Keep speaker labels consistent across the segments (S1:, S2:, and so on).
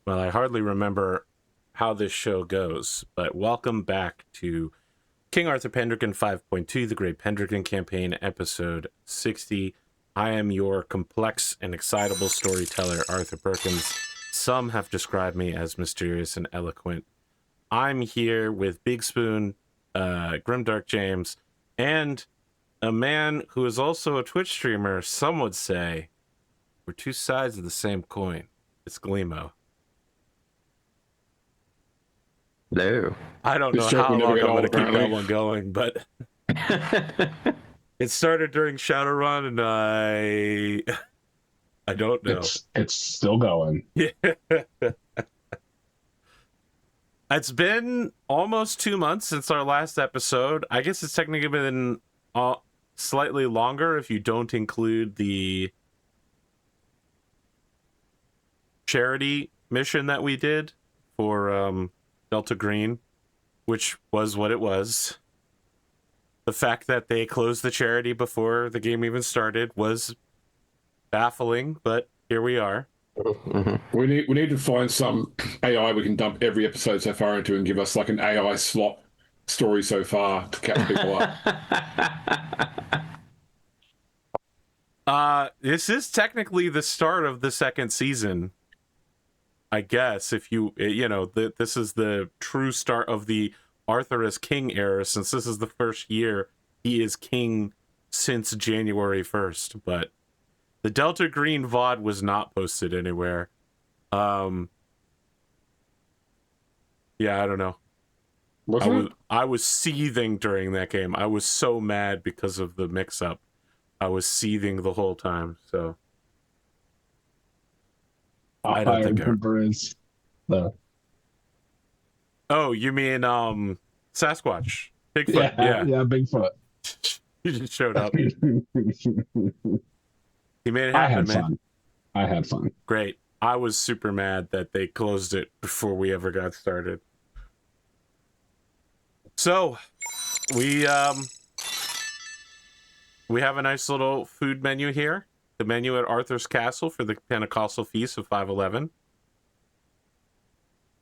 S1: Well, I hardly remember how this show goes, but welcome back to King Arthur Pendragon 5.2, the Great Pendragon Campaign, episode 60. I am your complex and excitable storyteller, Arthur Perkins. Some have described me as mysterious and eloquent. I'm here with BigSpoon, GrimDarkJames, and a man who is also a Twitch streamer. Some would say we're two sides of the same coin. It's Glimo.
S2: Hello.
S1: I don't know how long I'm going to keep that one going, but it started during Shadowrun, and I don't know.
S3: It's still going.
S1: Yeah. It's been almost 2 months since our last episode. I guess it's technically been slightly longer if you don't include the charity mission that we did for Delta Green, which was what it was. The fact that they closed the charity before the game even started was baffling, but here we are.
S3: Mm-hmm. We need to find some AI we can dump every episode so far into and give us like an AI slot story so far to catch people
S1: up. This is technically the start of the second season, I guess. If this is the true start of the Arthur as King era, since this is the first year he is king since January 1st, but the Delta Green VOD was not posted anywhere. Yeah, I don't know. I was seething during that game. I was so mad because of the mix-up. I was seething the whole time, so... I don't think
S3: remember is the...
S1: Oh, you mean Sasquatch? Bigfoot, yeah.
S3: Yeah, Bigfoot.
S1: He just showed up. He made it happen, man.
S3: I had fun.
S1: Great. I was super mad that they closed it before we ever got started. So, we have a nice little food menu here. The menu at Arthur's Castle for the Pentecostal Feast of 511.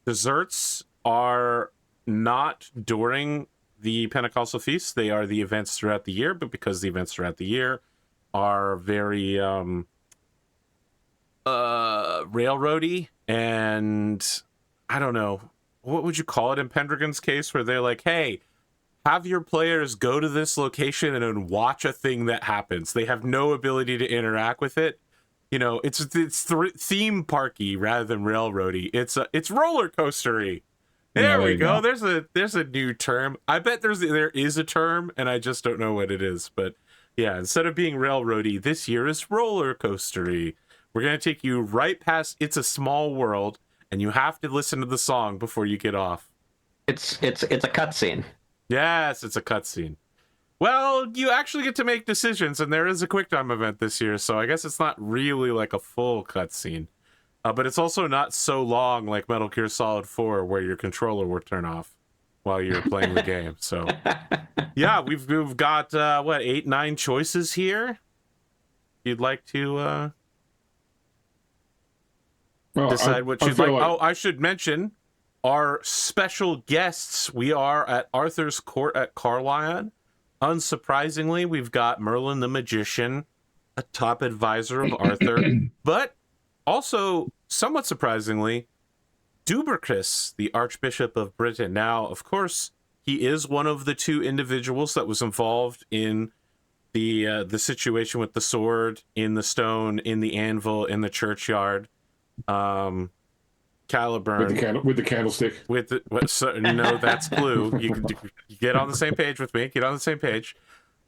S1: Desserts are not during the Pentecostal Feast. They are the events throughout the year, but because the events throughout the year are very railroady, and I don't know, what would you call it in Pendragon's case, where they're like, hey, have your players go to this location and then watch a thing that happens. They have no ability to interact with it. You know, it's theme parky rather than railroady. It's roller coastery. There we go. There's a new term. I bet there is a term, and I just don't know what it is. But yeah, instead of being railroady, this year is roller coastery. We're gonna take you right past It's a Small World, and you have to listen to the song before you get off.
S2: It's a cutscene.
S1: Yes, it's a cutscene. Well, you actually get to make decisions, and there is a QuickTime event this year, so I guess it's not really like a full cutscene. But it's also not so long like Metal Gear Solid 4, where your controller will turn off while you're playing the game. So, yeah, we've got, 8, 9 choices here? You'd like to decide what you'd like. Oh, I should mention our special guests. We are at Arthur's Court at Carlion. Unsurprisingly, we've got Merlin the Magician, a top advisor of Arthur, but also, somewhat surprisingly, Duberchris, the Archbishop of Britain. Now, of course, he is one of the two individuals that was involved in the situation with the sword, in the stone, in the anvil, in the churchyard. Caliburn
S3: with the candlestick.
S1: No, that's Blue. You get on the same page with me. Get on the same page.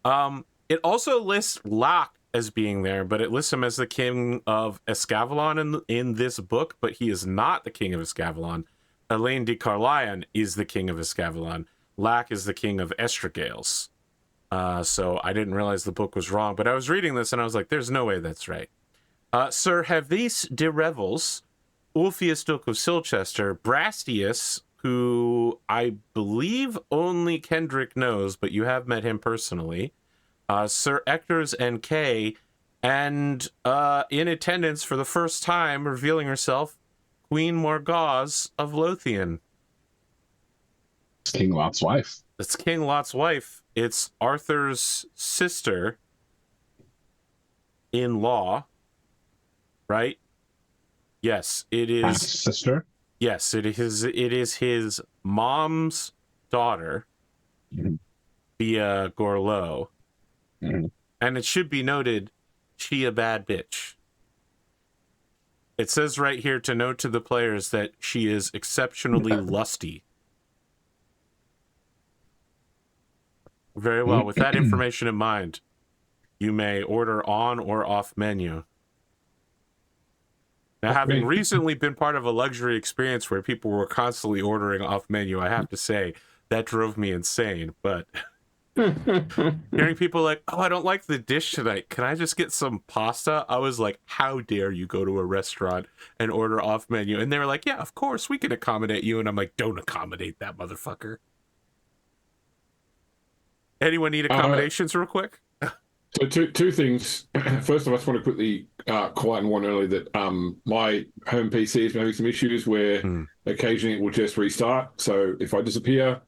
S1: It also lists Locke as being there, but it lists him as the king of Escavalon in this book, but he is not the king of Escavalon. Elaine de Carlion is the king of Escavalon. Locke is the king of Estragales. So I didn't realize the book was wrong, but I was reading this and I was like, there's no way that's right. Sir Havis de Revels, Ulfius Duke of Silchester, Brastius, who I believe only Kendric knows, but you have met him personally, Sir Ectors NK, and in attendance for the first time, revealing herself, Queen Morgause of Lothian.
S4: It's King Lot's wife.
S1: It's King Lot's wife. It's Arthur's sister in law, right? Yes, it is.
S4: Sister.
S1: Yes, it is his mom's daughter, via Gorlo. And it should be noted, she a bad bitch. It says right here to note to the players that she is exceptionally lusty. Very well. With that information in mind, you may order on or off menu. Now, having recently been part of a luxury experience where people were constantly ordering off menu, I have to say that drove me insane. But hearing people like, oh, I don't like the dish tonight, can I just get some pasta? I was like, how dare you go to a restaurant and order off menu? And they were like, yeah, of course, we can accommodate you. And I'm like, don't accommodate that motherfucker. Anyone need accommodations real quick?
S3: So two things. First of all, I just want to quickly call out and warn early that my home PC is having some issues where occasionally it will just restart. So if I disappear,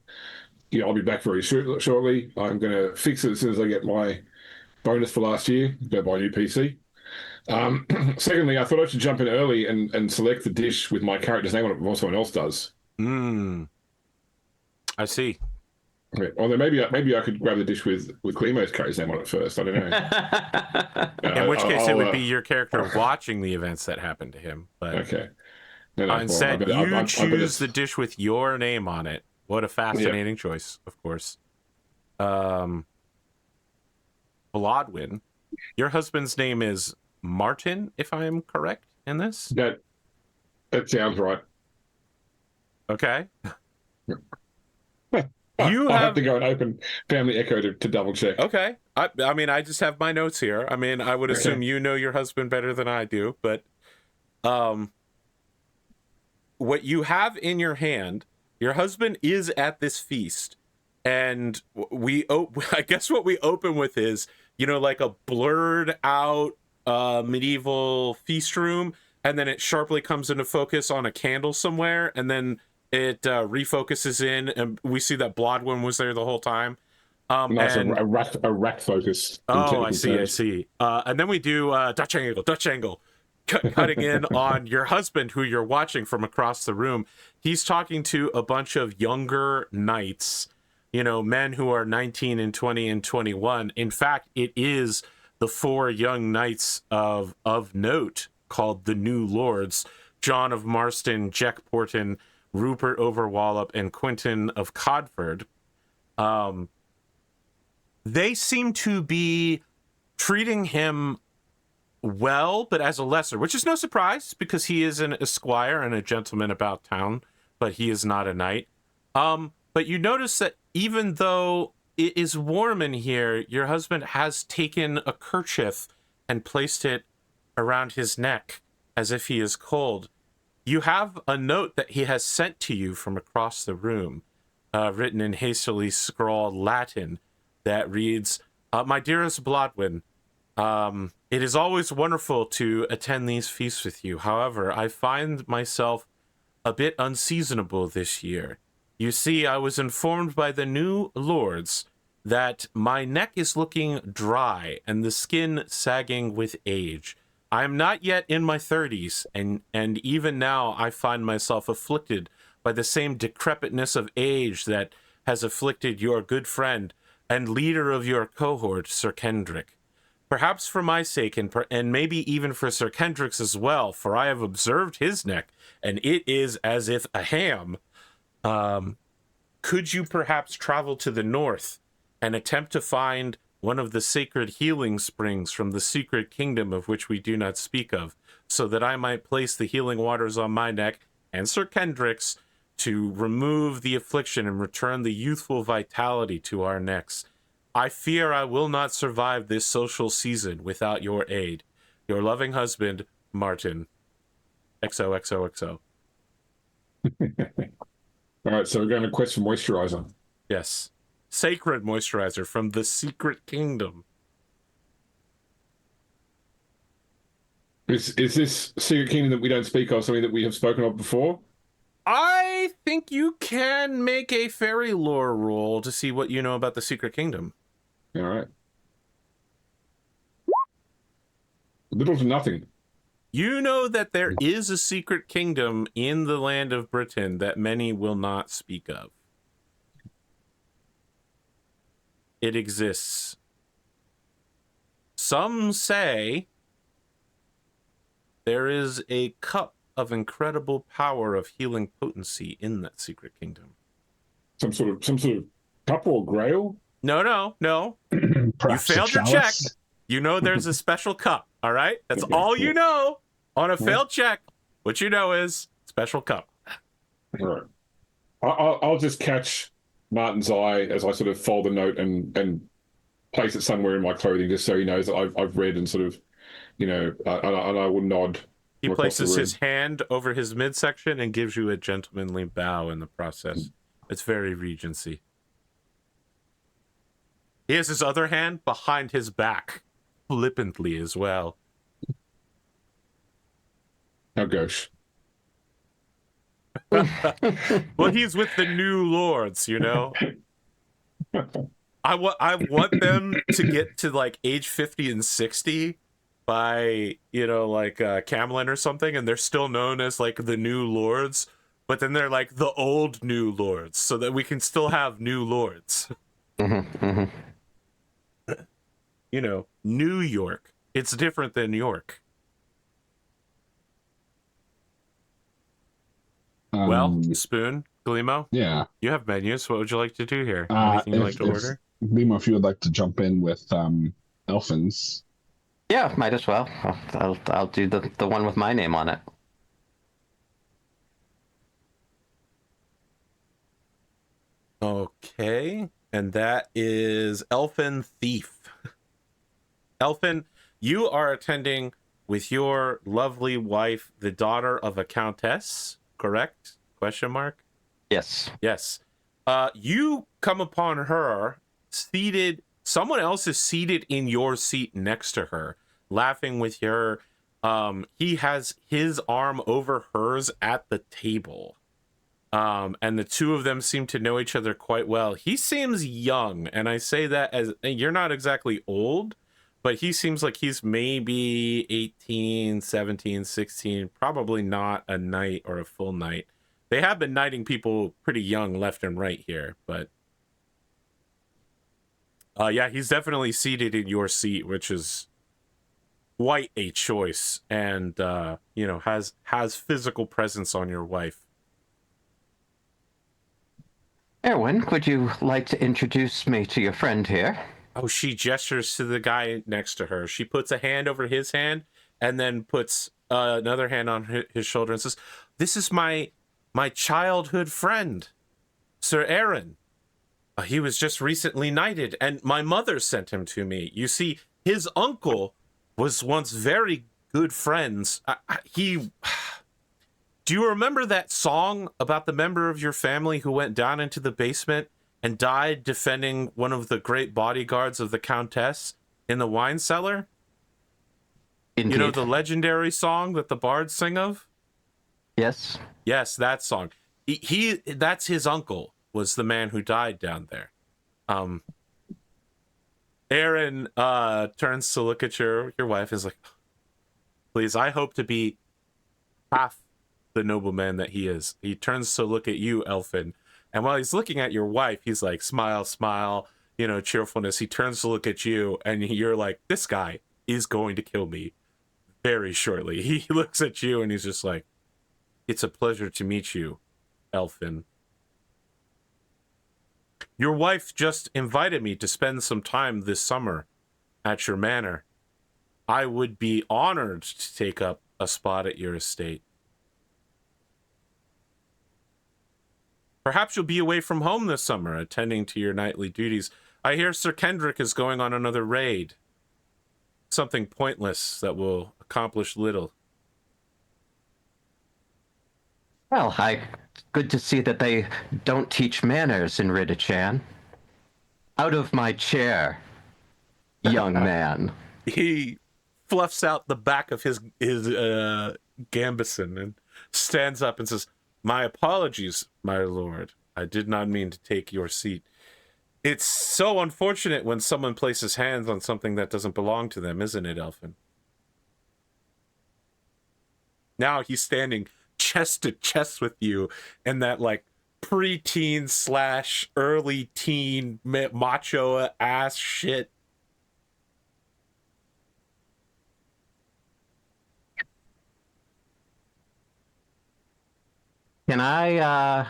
S3: I'll be back very shortly. I'm going to fix it as soon as I get my bonus for last year, go buy a new PC. Secondly, I thought I should jump in early and select the dish with my character's name on it before someone else does.
S1: I see.
S3: Okay. Although maybe I could grab the dish with Glimo's character's name on it first. I don't know.
S1: In which case, it would be your character watching the events that happened to him. But
S3: okay.
S1: Instead, you choose the dish with your name on it. What a fascinating choice, of course. Blodwyn. Your husband's name is Martin, if I am correct in this?
S3: That sounds right.
S1: Okay.
S3: I'll have to go and open Family Echo to double check.
S1: Okay. I mean, I just have my notes here. I mean, I would assume you know your husband better than I do, but what you have in your hand, your husband is at this feast, and I guess what we open with is, like a blurred out medieval feast room, and then it sharply comes into focus on a candle somewhere, and then it refocuses in, and we see that Blodwyn was there the whole time.
S3: Nice, a rack focus.
S1: Oh, I see. And then we do Dutch angle, cutting in on your husband, who you're watching from across the room. He's talking to a bunch of younger knights, men who are 19 and 20 and 21. In fact, it is the 4 young knights of note called the New Lords: John of Marston, Jack Porton, Rupert Overwallop, and Quentin of Codford. They seem to be treating him well, but as a lesser, which is no surprise because he is an esquire and a gentleman about town, but he is not a knight. But you notice that even though it is warm in here, your husband has taken a kerchief and placed it around his neck as if he is cold. You have a note that he has sent to you from across the room, written in hastily scrawled Latin, that reads, "My dearest Blodwyn, it is always wonderful to attend these feasts with you. However, I find myself a bit unseasonable this year. You see, I was informed by the New Lords that my neck is looking dry and the skin sagging with age. I am not yet in my 30s, and even now I find myself afflicted by the same decrepitness of age that has afflicted your good friend and leader of your cohort, Sir Kendric. Perhaps for my sake, and maybe even for Sir Kendric's as well, for I have observed his neck, and it is as if a ham. Could you perhaps travel to the north and attempt to find one of the sacred healing springs from the secret kingdom of which we do not speak of, so that I might place the healing waters on my neck and Sir Kendric's to remove the affliction and return the youthful vitality to our necks? I fear I will not survive this social season without your aid. Your loving husband, Martin. XOXOXO."
S3: All right, so we're going to quest for moisturizer.
S1: Yes. Sacred moisturizer from the secret kingdom.
S3: Is this secret kingdom that we don't speak of something that we have spoken of before?
S1: I think you can make a fairy lore roll to see what you know about the secret kingdom.
S3: All right. Little to nothing.
S1: You know that there is a secret kingdom in the land of Britain that many will not speak of. It exists. Some say there is a cup of incredible power of healing potency in that secret kingdom.
S3: Some sort of cup or grail?
S1: No. You
S4: Perhaps a
S1: failed your check.
S4: chalice?
S1: You know there's a special cup, all right? That's
S3: Okay,
S1: all
S3: cool.
S1: you know on a failed check. What you know is special cup.
S3: All right. I'll just catch Martin's eye as I sort of fold the note and place it somewhere in my clothing, just so he knows that I've read and sort of, and I will nod.
S1: He
S3: across the
S1: places
S3: room.
S1: his hand over his midsection and gives you a gentlemanly bow in the process. It's very Regency. He has his other hand behind his back, flippantly as well.
S3: How gauche.
S1: Well, he's with the new lords, you know? I want them to get to like age 50 and 60 by, Camelin or something, and they're still known as like the new lords, but then they're like the old new lords, so that we can still have new lords. New York. It's different than York. Well, Spoon, Glimo,
S4: Yeah.
S1: you have menus. What would you like to do here? Anything you'd like to order?
S4: Glimo, if you would like to jump in with Elffin's.
S2: Yeah, might as well. I'll do the one with my name on it.
S1: Okay, and that is Elffin Thief. Elffin, you are attending with your lovely wife, the daughter of a countess, correct? Question mark?
S2: Yes.
S1: Yes. You come upon her seated. Someone else is seated in your seat next to her, laughing with her. He has his arm over hers at the table. And the two of them seem to know each other quite well. He seems young, and I say that as you're not exactly old, but he seems like he's maybe 18, 17, 16, probably not a knight or a full knight. They have been knighting people pretty young left and right here, but yeah, he's definitely seated in your seat, which is quite a choice, and has physical presence on your wife.
S2: Erwin, would you like to introduce me to your friend here?
S1: Oh, she gestures to the guy next to her. She puts a hand over his hand and then puts another hand on his shoulder and says, "This is my childhood friend, Sir Aaron. He was just recently knighted, and my mother sent him to me. You see, his uncle was once very good friends. Do you remember that song about the member of your family who went down into the basement and died defending one of the great bodyguards of the Countess in the wine cellar?
S2: Indeed.
S1: You know, the legendary song that the bards sing of?
S2: Yes.
S1: Yes, that song. That's his uncle, was the man who died down there. Aaron turns to look at your wife and is like, "Please, I hope to be half the nobleman that he is." He turns to look at you, Elffin, and while he's looking at your wife, he's like, smile, smile, cheerfulness. He turns to look at you, and you're like, this guy is going to kill me very shortly. He looks at you, and he's just like, "It's a pleasure to meet you, Elffin. Your wife just invited me to spend some time this summer at your manor. I would be honored to take up a spot at your estate. Perhaps you'll be away from home this summer, attending to your nightly duties. I hear Sir Kendric is going on another raid. Something pointless that will accomplish little."
S2: Well, good to see that they don't teach manners in Ridichan. Out of my chair, young man.
S1: He fluffs out the back of his gambeson and stands up and says, "My apologies, my lord. I did not mean to take your seat. It's so unfortunate when someone places hands on something that doesn't belong to them, isn't it, Elffin?" Now he's standing chest to chest with you in that, like, preteen / early teen macho ass shit.
S2: Can I,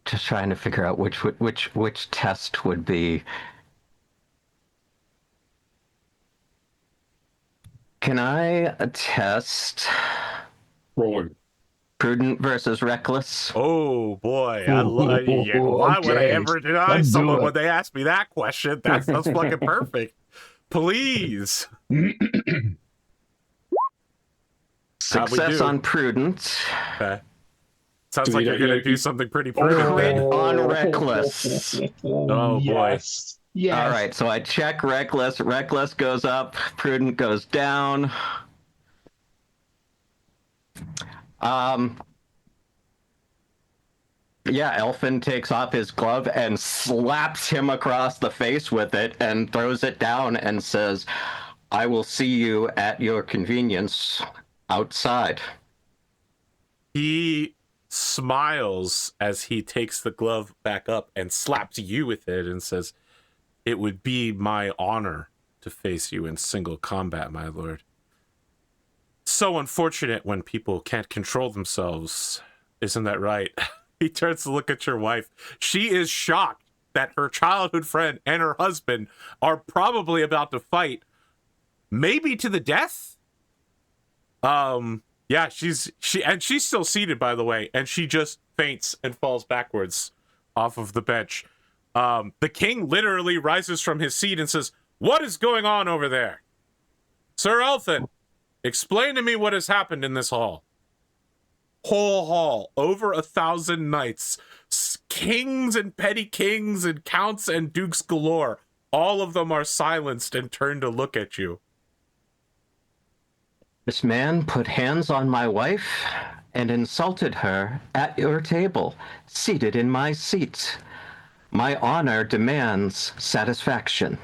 S2: just trying to figure out which test would be. Can I test
S3: Rolling.
S2: prudent versus reckless?
S1: Oh boy, why would I
S4: Okay.
S1: ever deny
S4: Let's do
S1: someone
S4: it.
S1: when they ask me that question? That's fucking perfect. Please. How'd we
S2: Success
S1: do?
S2: on prudent.
S1: Okay. Sounds
S3: So
S1: like
S3: you
S1: you're
S3: don't-
S1: gonna
S3: you-
S1: do something pretty prudent.
S2: Crit
S1: then.
S2: on reckless.
S1: Oh, boy.
S4: Yes. Yes.
S2: All right, so I check reckless. Reckless goes up. Prudent goes down. Yeah, Elffin takes off his glove and slaps him across the face with it and throws it down and says, "I will see you at your convenience outside."
S1: He smiles as he takes the glove back up and slaps you with it and says, "It would be my honor to face you in single combat, my lord. So unfortunate when people can't control themselves. Isn't that right?" He turns to look at your wife. She is shocked that her childhood friend and her husband are probably about to fight, maybe to the death. Yeah, she's still seated, by the way, and she just faints and falls backwards off of the bench. The king literally rises from his seat and says, "What is going on over there? Sir Elffin, explain to me what has happened in this hall." Whole hall, over 1,000 knights, kings and petty kings and counts and dukes galore. All of them are silenced and turn to look at you.
S2: "This man put hands on my wife and insulted her at your table, seated in my seat. My honor demands satisfaction."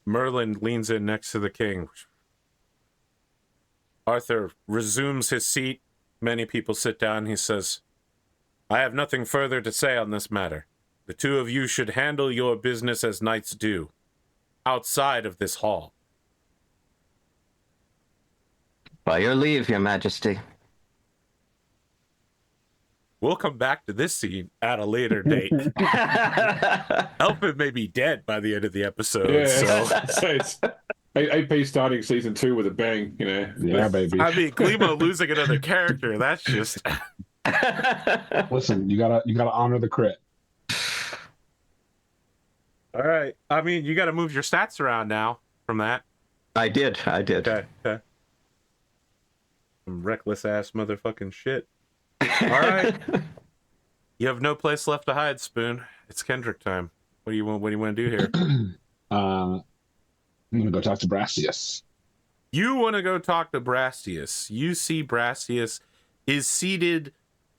S1: Merlin leans in next to the king. Arthur resumes his seat. Many people sit down. He says, "I have nothing further to say on this matter. The two of you should handle your business as knights do, outside of this hall."
S2: "By your leave, your majesty."
S1: We'll come back to this scene at a later date. Elffin may be dead by the end of the episode.
S3: Yeah.
S1: So
S3: So it's AP starting season 2 with a bang, you know.
S4: Yeah, baby.
S1: I mean, Glimo losing another character, that's just...
S4: Listen, you gotta honor the crit.
S1: All right. I mean, you got to move your stats around now from that.
S2: I did.
S1: Okay. Some reckless ass motherfucking shit. All right. You have no place left to hide, Spoon. It's Kendric time. What do you want to do here?
S4: I'm gonna go talk to Brastius.
S1: You want to go talk to Brastius. You see Brastius is seated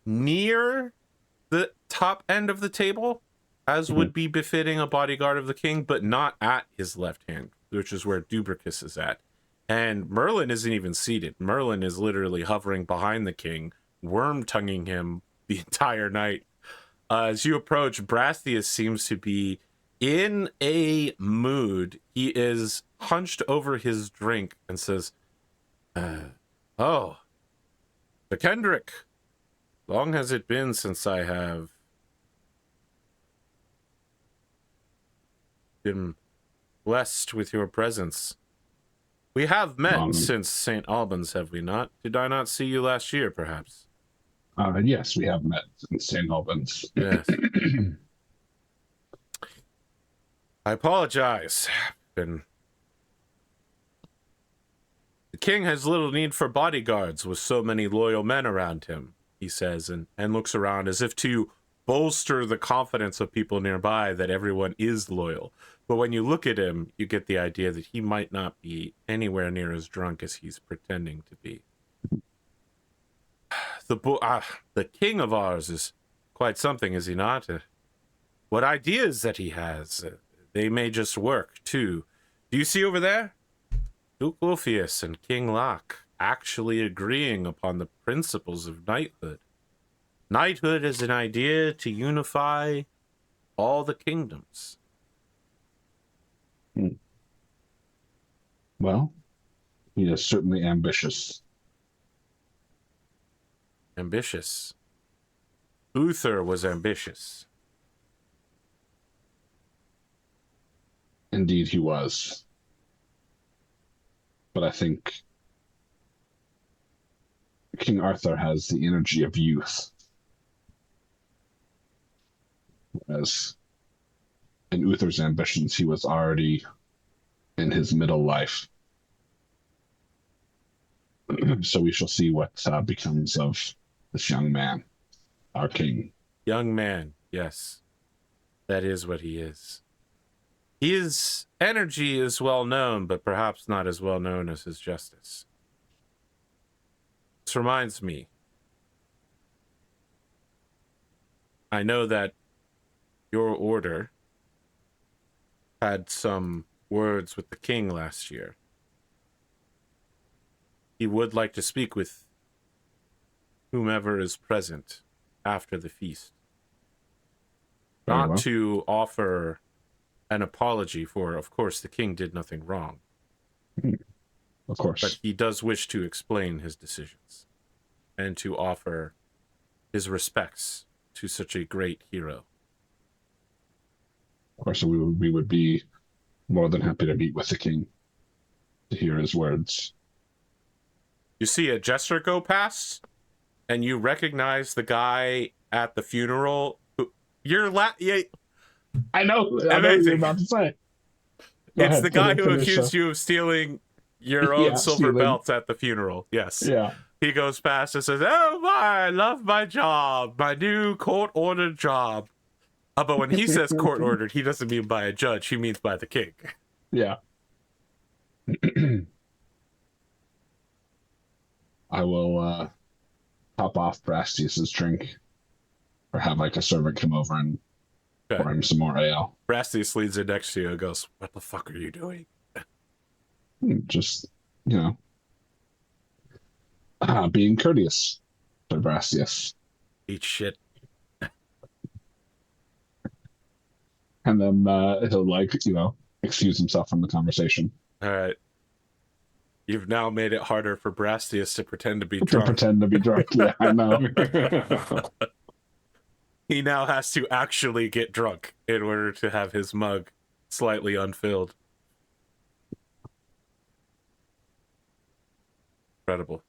S1: near the top end of the table, as would be befitting a bodyguard of the king, but not at his left hand, which is where Dubricus is at. And Merlin isn't even seated. Merlin is literally hovering behind the king, worm-tonguing him the entire night. As you approach, Brastius seems to be in a mood. He is hunched over his drink and says, "Oh, the Kendric, long has it been since I have been blessed with your presence. We have met since St. Albans, have we not? Did I not see you last year, perhaps?"
S4: Yes, we have met in St. Albans.
S1: Yes. I apologize. The king has little need for bodyguards with so many loyal men around him. he says, and looks around as if to bolster the confidence of people nearby that everyone is loyal. But when you look at him, you get the idea that he might not be anywhere near as drunk as he's pretending to be. The king of ours is quite something, is he not? What ideas that he has, they may just work, too. Do you see over there? Duke Ulfius and King Locke actually agreeing upon the principles of knighthood. Knighthood is an idea to unify all the kingdoms.
S4: Well, he is certainly ambitious.
S1: Ambitious. Uther was ambitious.
S4: Indeed, he was. But I think King Arthur has the energy of youth. Whereas in Uther's ambitions, he was already in his middle life. So we shall see what becomes of this young man, our king.
S1: Young man, yes. That is what he is. His energy is well known, but perhaps not as well known as his justice. This reminds me. I know that your order had some words with the king last year. He would like to speak with whomever is present after the feast. Not to offer an apology for, of course, the king did nothing wrong.
S4: Of course.
S1: But he does wish to explain his decisions and to offer his respects to such a great hero.
S4: Of course, we would be more than happy to meet with the king to hear his words.
S1: You see a jester go past, and you recognize the guy at the funeral.
S4: I know what you're about to say.
S1: It's the guy who accused you of stealing your own silver belts at the funeral. Yes.
S4: Yeah.
S1: He goes past and says, "Oh my, I love my job, my new court-ordered job." But when he says court-ordered, he doesn't mean by a judge. He means by the king.
S4: Yeah. I will top off Brastius's drink, or have like a servant come over and pour him some more ale.
S1: Brastius leans in next to you and goes, "What the fuck are you doing?"
S4: Just, being courteous to Brastius.
S1: Eat shit.
S4: And then he'll excuse himself from the conversation.
S1: All right. You've now made it harder for Brastius to pretend to be drunk.
S4: Yeah, I know.
S1: He now has to actually get drunk in order to have his mug slightly unfilled. Incredible.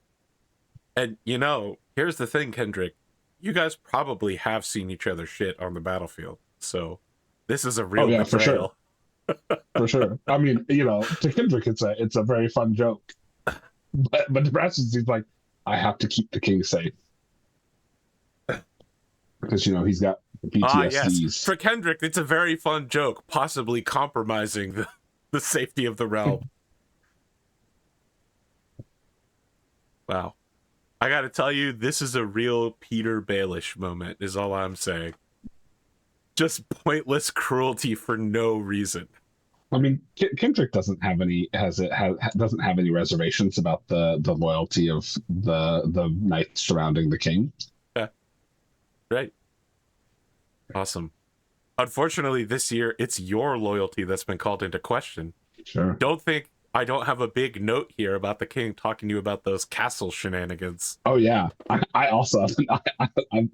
S1: And, here's the thing, Kendric. You guys probably have seen each other shit on the battlefield. So this is a real betrayal.
S4: For sure. I mean, to Kendric, it's a very fun joke. But to Brastius, he's like, I have to keep the king safe. Because, he's got PTSDs.
S1: Yes. For Kendric, it's a very fun joke, possibly compromising the safety of the realm. Wow. I gotta tell you, this is a real Peter Baelish moment, is all I'm saying. Just pointless cruelty for no reason.
S4: I mean, Kendric doesn't have any reservations about the loyalty of the knights surrounding the king.
S1: Yeah. Right. Awesome. Unfortunately, this year, it's your loyalty that's been called into question.
S4: Sure.
S1: Don't think I don't have a big note here about the king talking to you about those castle shenanigans.
S4: Oh, yeah. I also,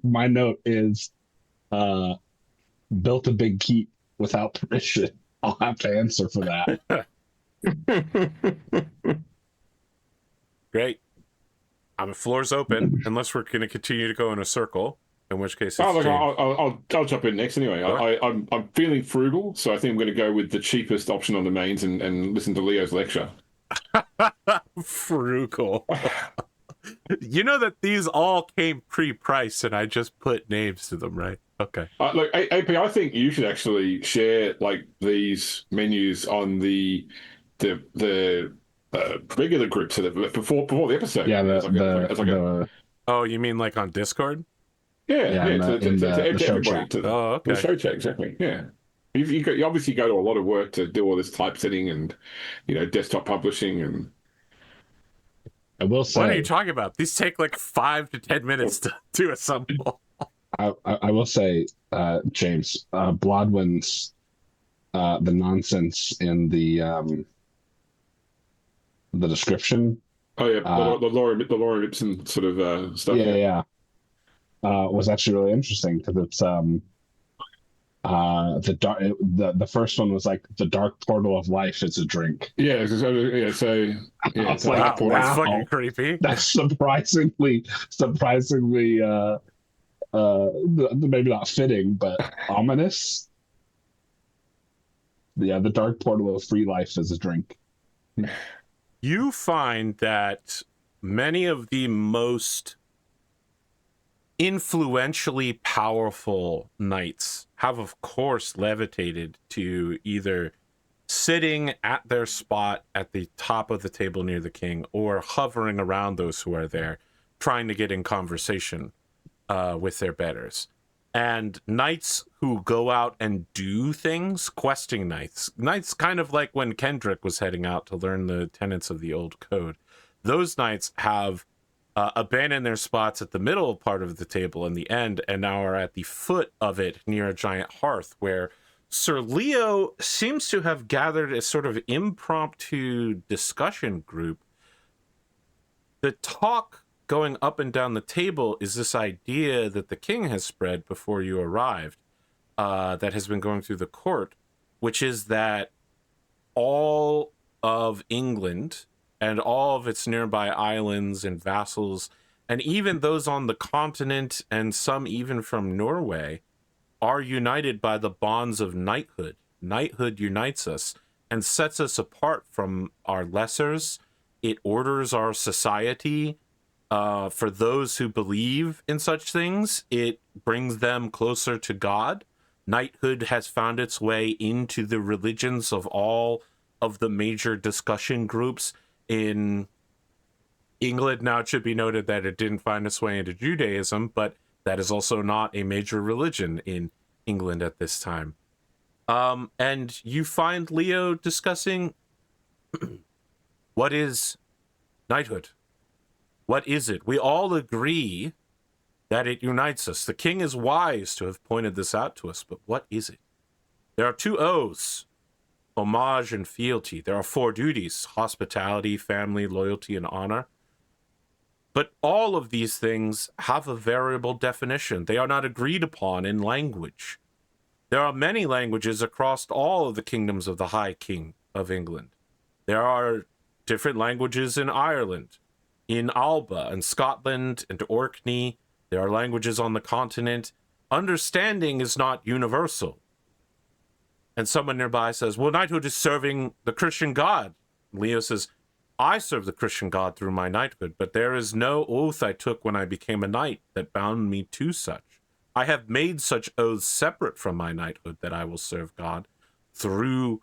S4: my note is, built a big keep without permission. I'll have to answer for that.
S1: Great. The floor's open, unless we're going to continue to go in a circle, in which case it's
S3: I'll jump in next anyway.
S1: Right.
S3: I'm feeling frugal, so I think I'm going to go with the cheapest option on the mains and listen to Leo's lecture.
S1: Frugal. You know that these all came pre-priced, and I just put names to them, right? Okay.
S3: Look, AP, I think you should actually share like these menus on the regular group so that before the episode.
S4: Yeah,
S1: Oh, you mean like on Discord?
S3: Yeah,
S4: in
S3: to
S4: the show
S3: everybody,
S4: chat.
S1: Oh, okay.
S3: The show chat, exactly. Yeah, you obviously go to a lot of work to do all this typesetting and desktop publishing and.
S4: I will say.
S1: What are you talking about? These take like 5 to 10 minutes to assemble.
S4: I will say, James, Blodwyn's the nonsense in the description.
S3: Oh yeah, the Laura Ipson sort of stuff.
S4: Yeah. Was actually really interesting because it's the first one was like the dark portal of life is a drink.
S3: Yeah, so
S4: it's
S1: like, wow, that's fucking creepy.
S4: That's surprisingly maybe not fitting, but ominous. Yeah, the dark portal of free life is a drink.
S1: You find that many of the most influentially powerful knights have, of course, levitated to either sitting at their spot at the top of the table near the king or hovering around those who are there, trying to get in conversation with their betters. And knights who go out and do things, questing knights kind of like when Kendric was heading out to learn the tenets of the old code. Those knights have abandoned their spots at the middle part of the table in the end, and now are at the foot of it near a giant hearth where Sir Leo seems to have gathered a sort of impromptu discussion group. The talk going up and down the table is this idea that the king has spread before you arrived, that has been going through the court, which is that all of England and all of its nearby islands and vassals, and even those on the continent and some even from Norway, are united by the bonds of knighthood. Knighthood unites us and sets us apart from our lessers. It orders our society. For those who believe in such things, it brings them closer to God. Knighthood has found its way into the religions of all of the major discussion groups in England. Now, it should be noted that it didn't find its way into Judaism, but that is also not a major religion in England at this time. And you find Leo discussing what is knighthood? What is it? We all agree that it unites us. The king is wise to have pointed this out to us, but what is it? There are 2 oaths, homage and fealty. There are 4 duties, hospitality, family, loyalty, and honor. But all of these things have a variable definition. They are not agreed upon in language. There are many languages across all of the kingdoms of the High King of England. There are different languages in Ireland, in Alba and Scotland and Orkney. There are languages on the continent. Understanding is not universal. And someone nearby says, well, knighthood is serving the Christian God. Leo says, I serve the Christian God through my knighthood, but there is no oath I took when I became a knight that bound me to such. I have made such oaths separate from my knighthood that I will serve God through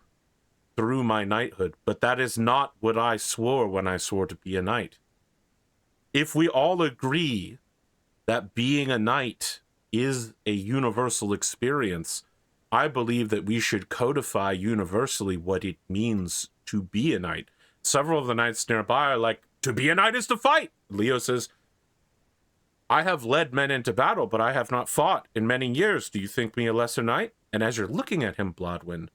S1: my knighthood, but that is not what I swore when I swore to be a knight. If we all agree that being a knight is a universal experience, I believe that we should codify universally what it means to be a knight. Several of the knights nearby are like, to be a knight is to fight. Leo says, I have led men into battle, but I have not fought in many years. Do you think me a lesser knight? And as you're looking at him, Blodwyn,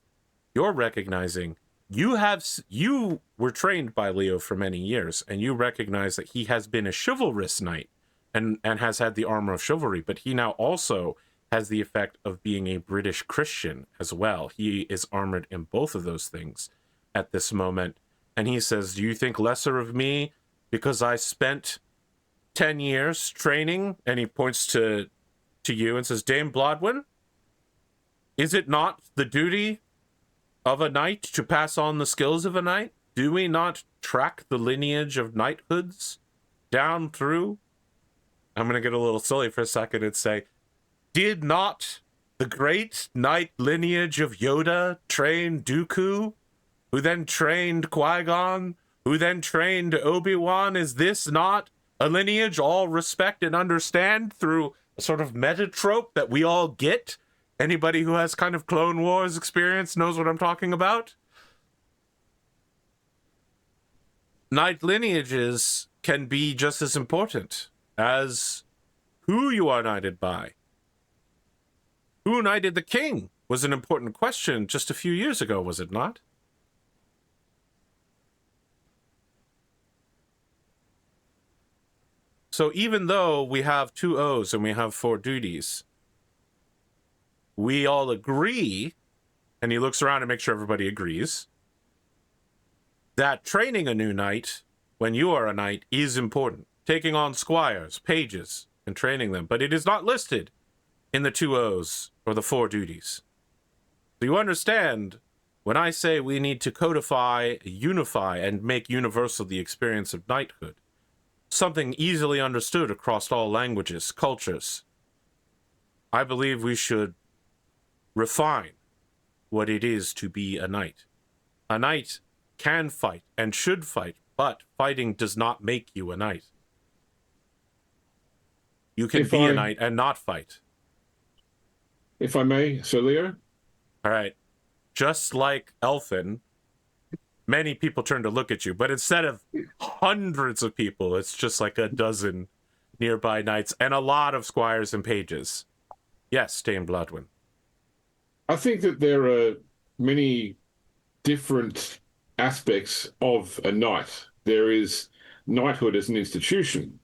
S1: you're recognizing you were trained by Leo for many years, and you recognize that he has been a chivalrous knight and has had the armor of chivalry, but he now also has the effect of being a British Christian as well. He is armored in both of those things at this moment. And he says, do you think lesser of me because I spent 10 years training? And he points to you and says, Dame Blodwyn, is it not the duty of a knight to pass on the skills of a knight? Do we not track the lineage of knighthoods? down through, I'm going to get a little silly for a second and say, did not the great knight lineage of Yoda train Dooku, who then trained Qui-Gon, who then trained Obi-Wan? Is this not a lineage all respect and understand through a sort of meta trope that we all get? Anybody who has kind of Clone Wars experience knows what I'm talking about. Knight lineages can be just as important as who you are knighted by. Who knighted the king was an important question just a few years ago, was it not? So even though we have 2 O's and we have 4 duties, we all agree, and he looks around to make sure everybody agrees, that training a new knight when you are a knight is important. Taking on squires, pages, and training them. But it is not listed in the 2 O's or the 4 duties. So you understand when I say we need to codify, unify, and make universal the experience of knighthood. Something easily understood across all languages, cultures. I believe we should refine what it is to be a knight. A knight can fight and should fight, but fighting does not make you a knight. You can be a knight and not fight.
S3: If I may, Sir Leo?
S1: All right. Just like Elffin, many people turn to look at you, but instead of hundreds of people, it's just like a dozen nearby knights and a lot of squires and pages. Yes, Dame Blodwyn.
S3: I think that there are many different aspects of a knight. There is knighthood as an institution.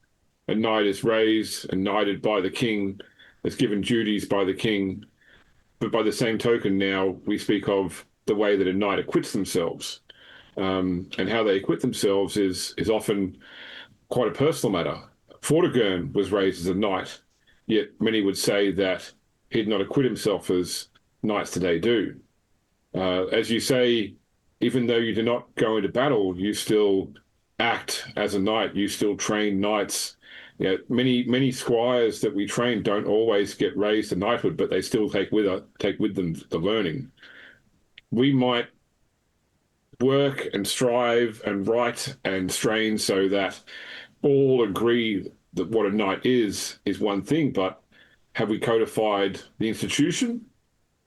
S3: A knight is raised and knighted by the king, is given duties by the king. But by the same token, now we speak of the way that a knight acquits themselves. And how they acquit themselves is often quite a personal matter. Vortigern was raised as a knight, yet many would say that he did not acquit himself as knights today do. As you say, even though you do not go into battle, you still act as a knight. You still train knights. You know, many squires that we train don't always get raised to knighthood, but they still take with them the learning. We might work and strive and write and strain so that all agree that what a knight is one thing, but have we codified the institution,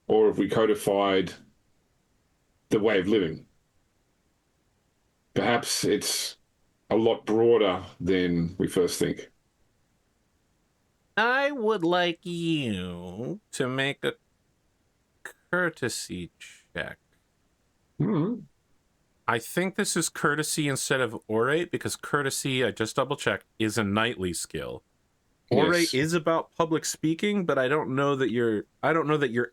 S3: or have we codified the way of living? Perhaps it's a lot broader than we first think.
S1: I would like you to make a courtesy check.
S3: Mm-hmm.
S1: I think this is courtesy instead of orate, because courtesy, I just double-checked, is a knightly skill. Orate is about public speaking, but I don't know that your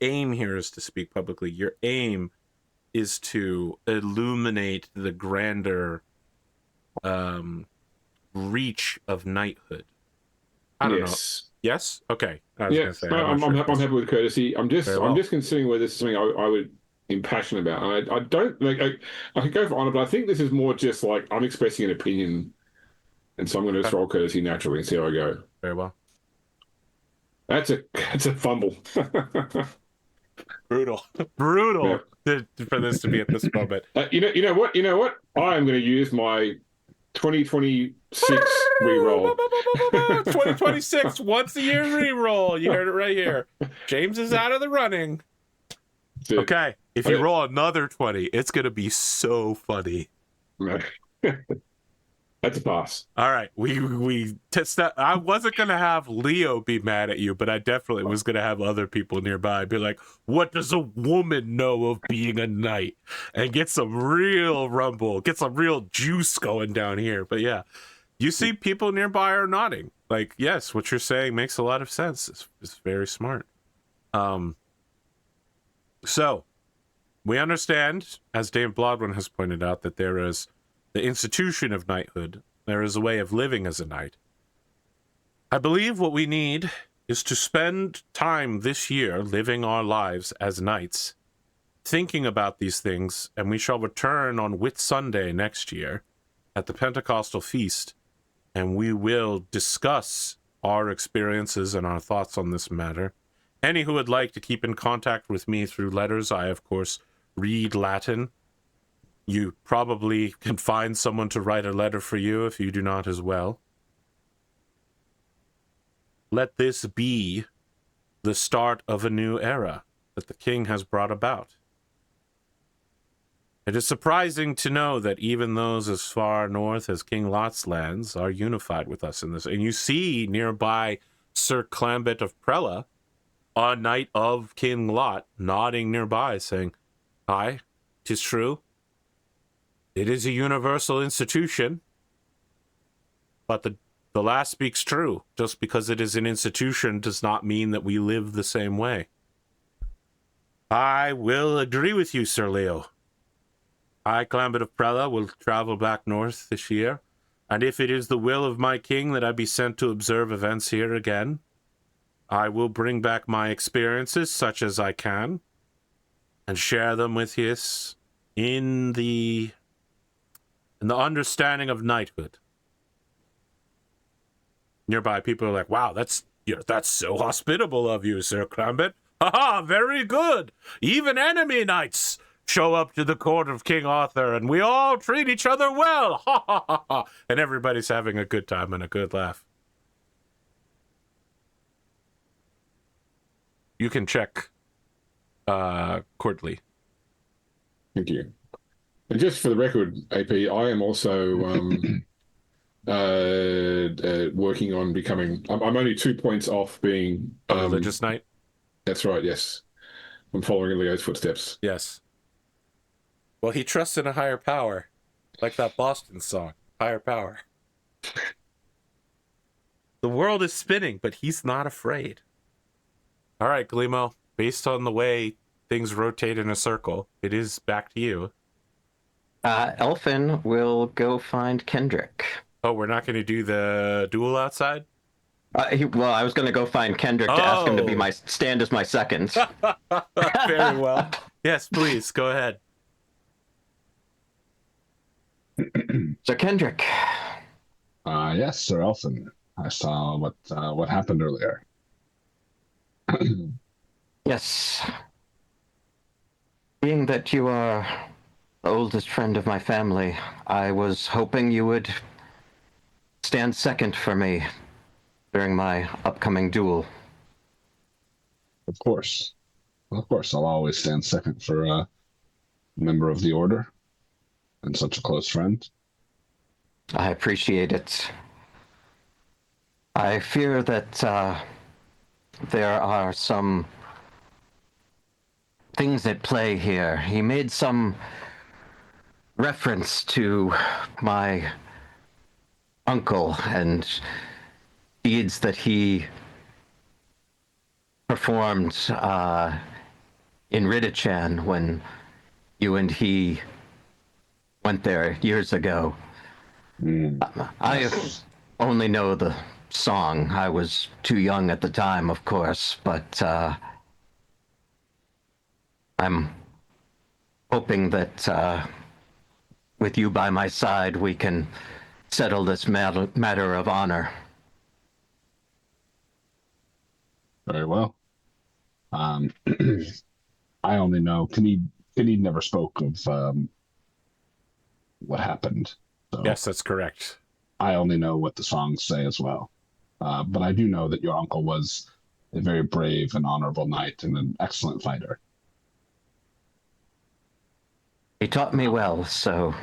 S1: aim here is to speak publicly. Your aim is to illuminate the grander reach of knighthood. I don't know. Yes? Okay. I was gonna say,
S3: I'm happy with courtesy. I'm just considering whether this is something I would be passionate about. And I don't like. I could go for honor, but I think this is more just like I'm expressing an opinion, and so I'm going to just roll courtesy naturally and see how I go.
S1: Very well.
S3: That's a fumble.
S1: Brutal for this to be at this moment.
S3: You know what? I am going to use my 2026 reroll.
S1: 2026 once a year reroll. You heard it right here. James is out of the running. Okay, if you roll another 20, it's going to be so funny.
S3: That's a pass.
S1: All right, we test that. I wasn't going to have Leo be mad at you, but I definitely was going to have other people nearby be like, what does a woman know of being a knight? And get some real rumble, get some real juice going down here. But yeah, you see people nearby are nodding. Like, yes, what you're saying makes a lot of sense. It's very smart. So, we understand, as Dame Blodwyn has pointed out, that there is the institution of knighthood. There is a way of living as a knight. I believe what we need is to spend time this year living our lives as knights, thinking about these things, and we shall return on Whit Sunday next year at the Pentecostal feast and we will discuss our experiences and our thoughts on this matter. Any who would like to keep in contact with me through letters, I, of course, read Latin. You probably can find someone to write a letter for you if you do not as well. Let this be the start of a new era that the king has brought about. It is surprising to know that even those as far north as King Lot's lands are unified with us in this. And you see nearby Sir Clambit of Prella, a knight of King Lot, nodding nearby, saying, "Aye, 'tis true. It is a universal institution, but the last speaks true. Just because it is an institution does not mean that we live the same way." I will agree with you, Sir Leo. I, Clambit of Prella, will travel back north this year, and if it is the will of my king that I be sent to observe events here again, I will bring back my experiences, such as I can, and share them with his in the understanding of knighthood. Nearby people are like, "Wow, that's so hospitable of you, Sir Clambit. Haha, very good. Even enemy knights show up to the court of King Arthur, and we all treat each other well. Ha ha ha ha." And everybody's having a good time and a good laugh. You can check Courtly.
S3: Thank you. And just for the record, AP, I am also working on becoming. I'm only 2 points off being
S1: A religious knight?
S3: That's right. Yes, I'm following Leo's footsteps.
S1: Yes. Well, he trusts in a higher power, like that Boston song, "Higher Power." The world is spinning, but he's not afraid. All right, Glimo, based on the way things rotate in a circle, it is back to you.
S2: Elffin will go find Kendric.
S1: Oh, we're not going to do the duel outside?
S2: Well, I was going to go find Kendric to ask him to be stand as my second.
S1: Very well. Yes, please, go ahead.
S2: So, Kendric.
S4: Yes, Sir Elffin. I saw what happened earlier.
S2: Yes. Being that you are the oldest friend of my family, I was hoping you would stand second for me during my upcoming duel.
S4: Of course. I'll always stand second for a member of the Order and such a close friend.
S2: I appreciate it. I fear that there are some things at play here. He made some reference to my uncle and deeds that he performed in Ridichan when you and he went there years ago. I only know the song. I was too young at the time, of course, but I'm hoping that with you by my side, we can settle this matter of honor.
S4: Very well. I only know Kinneed never spoke of what happened. So
S1: Yes, that's correct.
S4: I only know what the songs say as well. But I do know that your uncle was a very brave and honorable knight and an excellent fighter.
S2: He taught me well, so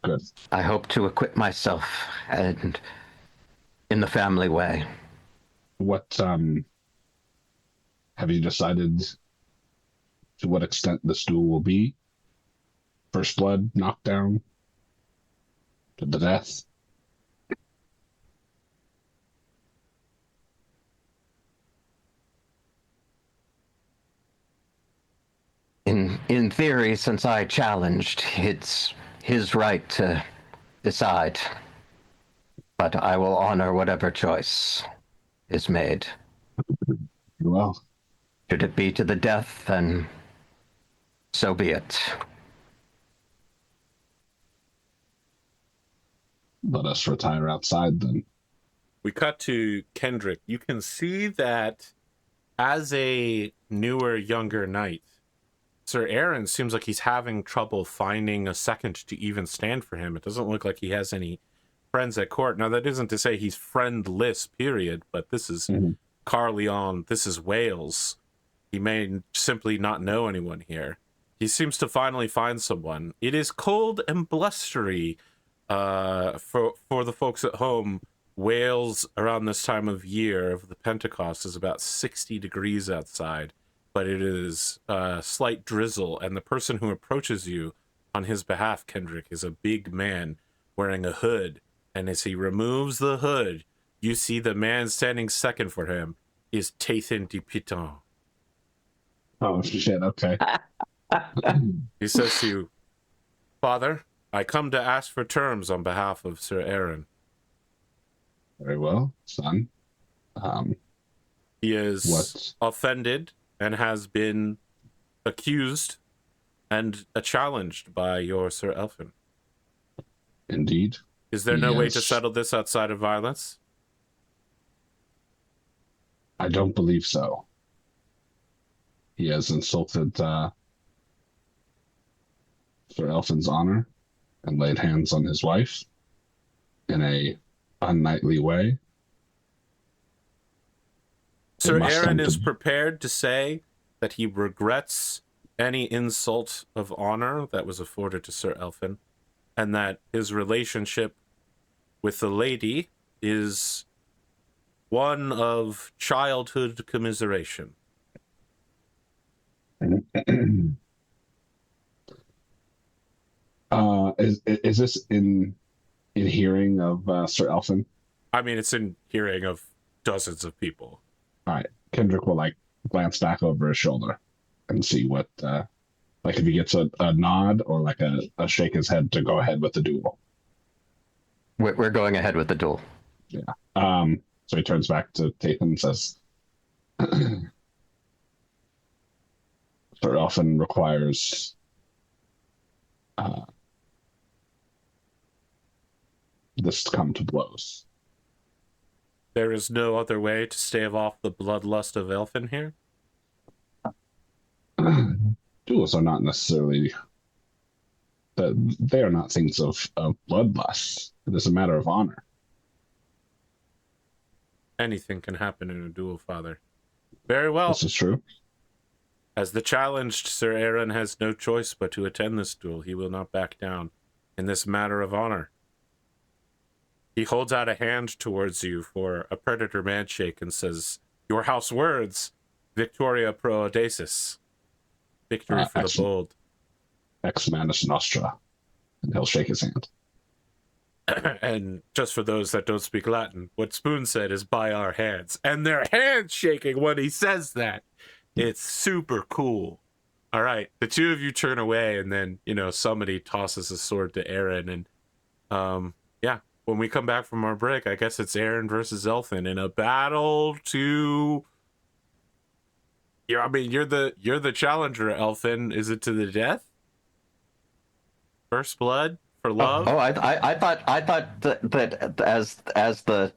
S4: Good.
S2: I hope to acquit myself and in the family way.
S4: What have you decided to what extent this duel will be? First blood, knockdown, to the death?
S2: In theory, since I challenged, it's his right to decide. But I will honor whatever choice is made.
S4: Well,
S2: Should it be to the death, then so be it.
S4: let us retire outside then.
S1: We cut to Kendric. You can see that as a newer, younger knight, Sir Aaron seems like he's having trouble finding a second to even stand for him. It doesn't look like he has any friends at court. Now, that isn't to say he's friendless, period, but this is Carleon, this is Wales. He may simply not know anyone here. He seems to finally find someone. It is cold and blustery for the folks at home. Wales, around this time of year of the Pentecost, is about 60 degrees outside, but it is slight drizzle, and the person who approaches you on his behalf, Kendric, is a big man wearing a hood, and as he removes the hood, you see the man standing second for him is Tathan de Pitton.
S4: Oh, shit, okay.
S1: He says to you, Father, I come to ask for terms on behalf of Sir Aaron.
S4: Very well, son.
S1: He is offended and has been accused and challenged by your Sir Elffin.
S4: Indeed.
S1: Is there no way to settle this outside of violence?
S4: I don't believe so. He has insulted Sir Elffin's honor and laid hands on his wife in a unknightly way.
S1: Sir Aaron is prepared to say that he regrets any insult of honor that was afforded to Sir Elffin, and that his relationship with the lady is one of childhood commiseration.
S4: Is this in hearing of Sir Elffin?
S1: I mean, it's in hearing of dozens of people.
S4: All right. Kendric will glance back over his shoulder and see what if he gets a nod or a shake his head to go ahead with the duel.
S2: We're going ahead with the duel.
S4: Yeah. So he turns back to Tathan and says, Sir Elffin requires this to come to blows.
S1: There is no other way to stave off the bloodlust of Elffin here?
S4: Duels are not necessarily... They are not things of bloodlust. It is a matter of honor.
S1: Anything can happen in a duel, Father. Very well.
S4: This is true.
S1: As the challenged, Sir Aaron has no choice but to attend this duel. He will not back down in this matter of honor. He holds out a hand towards you for a predator handshake and says, your house words, Victoria pro audaces. Victory for the bold.
S4: Ex manus nostra. And he'll shake his hand.
S1: And just for those that don't speak Latin, what Spoon said is by our hands. And their hands shaking when he says that. It's super cool. All right, the two of you turn away, and then, somebody tosses a sword to Aaron. And, when we come back from our break, I guess it's Aaron versus Elffin in a battle to... you're the challenger, Elffin. Is it to the death? First blood for love?
S2: I thought that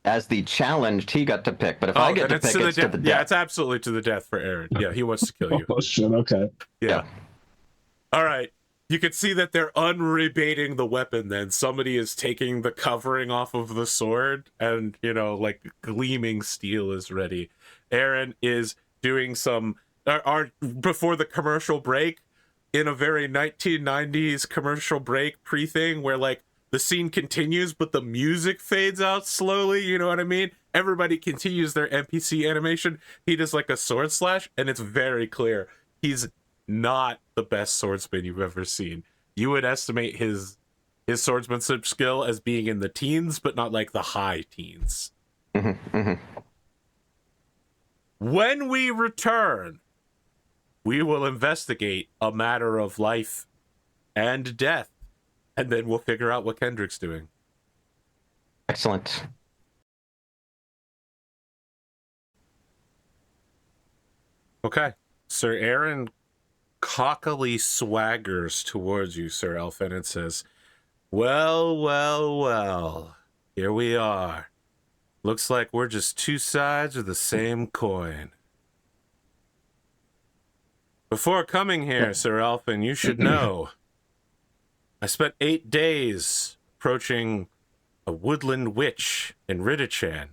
S2: as the challenged, he got to pick. But if I get to pick, it's to the death.
S1: Yeah, it's absolutely to the death for Aaron. Yeah, he wants to kill you.
S4: Oh shit! Okay.
S1: Yeah. All right. You can see that they're unrebating the weapon. Then somebody is taking the covering off of the sword, and gleaming steel is ready. Aaron is doing some before the commercial break, in a very 1990s commercial break pre-thing where the scene continues but the music fades out slowly, you know what I mean? Everybody continues their NPC animation. He does a sword slash, and it's very clear he's not the best swordsman you've ever seen. You would estimate his swordsmanship skill as being in the teens, but not the high teens. When we return, we will investigate a matter of life and death, and then we'll figure out what Kendric's doing.
S2: Excellent.
S1: Okay. Sir Aaron cockily swaggers towards you, Sir Elffin, and says, Well, well, well. Here we are. Looks like we're just two sides of the same coin. Before coming here, Sir Elffin, you should know. I spent 8 days approaching a woodland witch in Ridichan.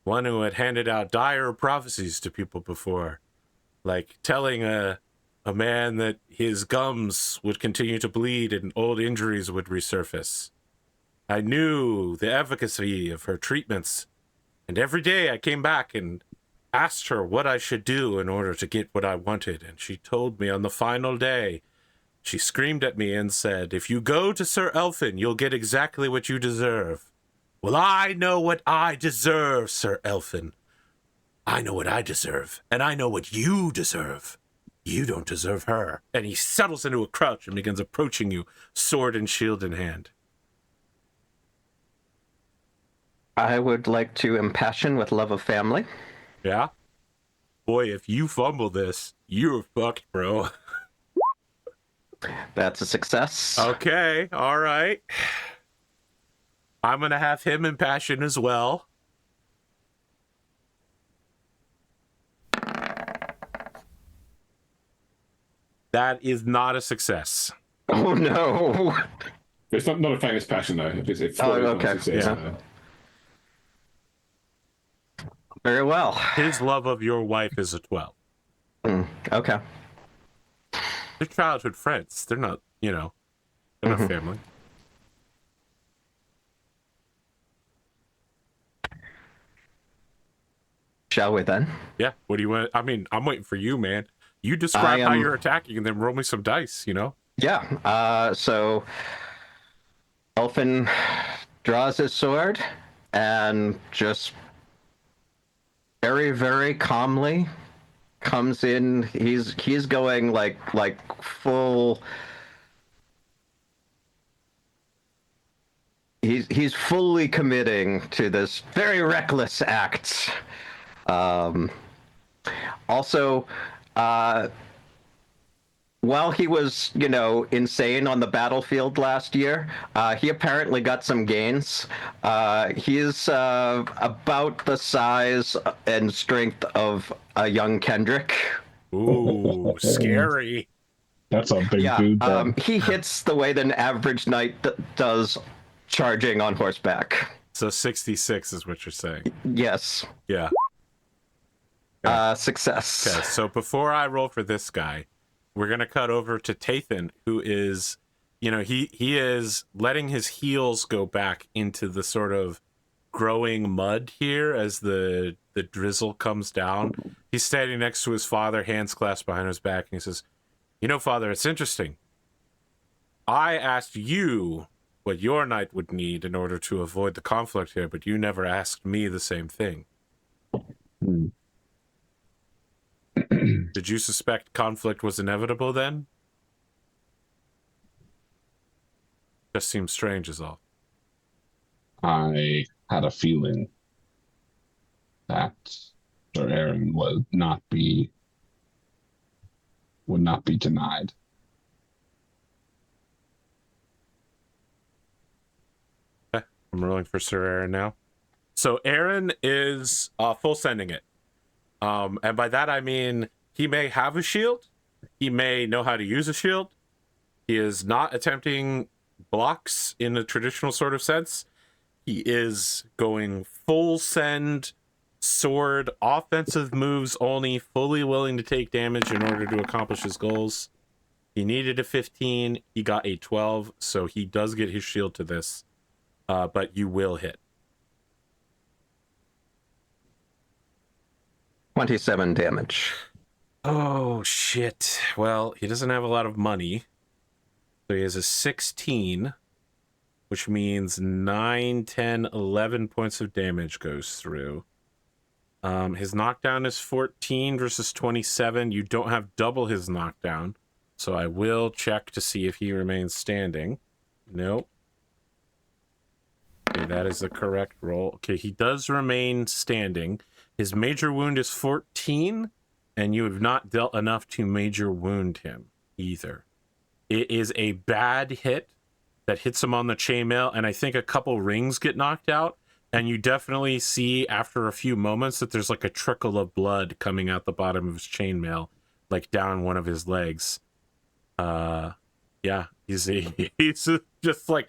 S1: One who had handed out dire prophecies to people before. Like telling a man that his gums would continue to bleed and old injuries would resurface. I knew the efficacy of her treatments, and every day I came back and asked her what I should do in order to get what I wanted, and she told me on the final day, she screamed at me and said, "If you go to Sir Elffin, you'll get exactly what you deserve." Well, I know what I deserve, Sir Elffin. I know what I deserve, and I know what you deserve. You don't deserve her. And he settles into a crouch and begins approaching you, sword and shield in hand.
S2: I would like to impassion with love of family.
S1: Yeah? Boy, if you fumble this, you're fucked, bro.
S2: That's a success.
S1: Okay, all right. I'm going to have him impassion as well. That is not a success.
S2: Oh, no.
S3: It's not a famous passion, though. It's
S2: okay.
S3: Success,
S2: Yeah. Very well.
S1: His love of your wife is a 12.
S2: Okay.
S1: They're childhood friends. They're not, they're not family.
S2: Shall we then?
S1: Yeah. What do you want? I mean, I'm waiting for you, man. You describe how you're attacking and then roll me some dice,
S2: Yeah. So Elffin draws his sword and just very, very calmly comes in. He's going like full. He's fully committing to this very reckless act. Also, while he was, insane on the battlefield last year, he apparently got some gains. He's about the size and strength of a young Kendric.
S1: Ooh, scary.
S4: That's a big dude.
S2: He hits the way that an average knight does charging on horseback.
S1: So 66 is what you're saying.
S2: Yes.
S1: Yeah.
S2: Success.
S1: Okay, so before I roll for this guy, we're going to cut over to Tathan, who is, he is letting his heels go back into the sort of growing mud here as the drizzle comes down. He's standing next to his father, hands clasped behind his back, and he says, Father, it's interesting. I asked you what your knight would need in order to avoid the conflict here, but you never asked me the same thing. Did you suspect conflict was inevitable then? Just seems strange is all.
S4: I had a feeling that Sir Aaron would not be denied.
S1: Okay, I'm rolling for Sir Aaron now. So Aaron is full sending it. And by that I mean he may have a shield. He may know how to use a shield. He is not attempting blocks in a traditional sort of sense. He is going full send, sword, offensive moves only, fully willing to take damage in order to accomplish his goals. He needed a 15. He got a 12, so he does get his shield to this. But you will hit.
S2: 27 damage.
S1: Oh, shit. Well, he doesn't have a lot of money. So he has a 16, which means 9, 10, 11 points of damage goes through. His knockdown is 14 versus 27. You don't have double his knockdown. So I will check to see if he remains standing. Nope. Okay, that is the correct roll. Okay, he does remain standing. His major wound is 14, and you have not dealt enough to major wound him either. It is a bad hit, that hits him on the chainmail, and I think a couple rings get knocked out. And you definitely see after a few moments that there's like a trickle of blood coming out the bottom of his chainmail, like down one of his legs. Yeah, he's just like,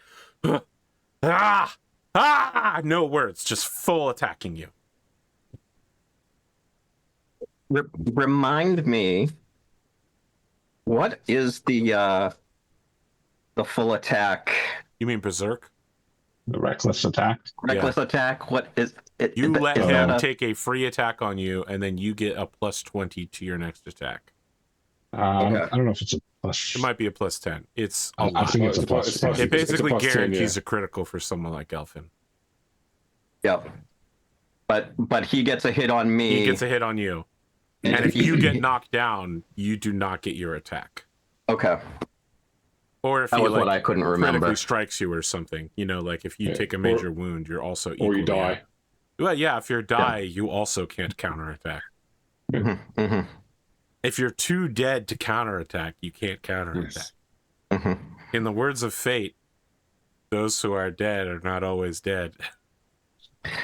S1: no words, just full attacking you.
S2: Remind me, what is the full attack?
S1: You mean berserk?
S4: The reckless attack.
S2: Reckless attack. What is it?
S1: You let him
S2: a...
S1: take a free attack on you, and then you get a plus 20 to your next attack.
S2: Okay.
S4: I don't know if it's a plus.
S1: It might be a plus 10. It's a
S4: I
S1: lot.
S4: think it's a plus.
S1: It basically
S3: plus 10,
S1: guarantees a critical for someone like Elffin.
S2: Yep. But he gets a hit on me.
S1: He gets a hit on you. And if you get knocked down, you do not get your attack.
S2: Okay.
S1: Or if
S2: That
S1: he
S2: was what I couldn't remember.
S1: critically strikes you or something, you know, like if you take a major wound, you're also equal.
S3: Or you die.
S1: Well, yeah, if you die, you also can't counterattack.
S2: Mm-hmm, mm-hmm.
S1: If you're too dead to counterattack, you can't counterattack.
S3: Yes.
S2: Mm-hmm.
S1: In the words of fate, those who are dead are not always dead.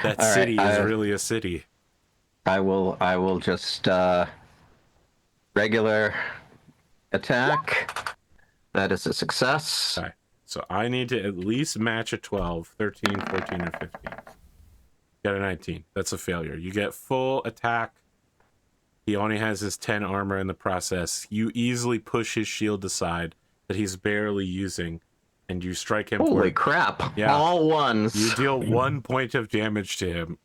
S1: That
S2: All
S1: city
S2: right,
S1: is really a city.
S2: I will just regular attack. That is a success.
S1: Okay. So I need to at least match a 12, 13, 14, or 15. Got a 19. That's a failure. You get full attack. He only has his 10 armor in the process. You easily push his shield aside that he's barely using, and you strike him.
S2: Holy crap.
S1: Yeah.
S2: All ones.
S1: You deal 1 point of damage to him.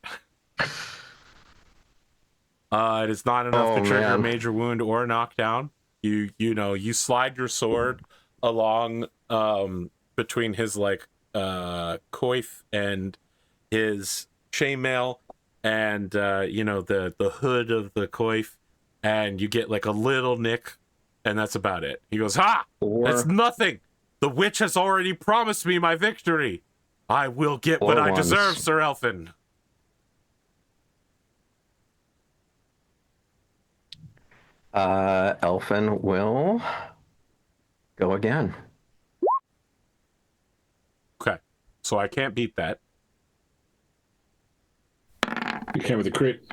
S1: It is not enough to trigger a major wound or a knockdown. You slide your sword along between his coif and his chainmail, and the hood of the coif, and you get like a little nick, and that's about it. He goes, that's nothing. The witch has already promised me my victory. I will get what I deserve, Sir Elffin.
S2: Elffin will go again.
S1: Okay, so I can't beat that.
S3: You came with a crit.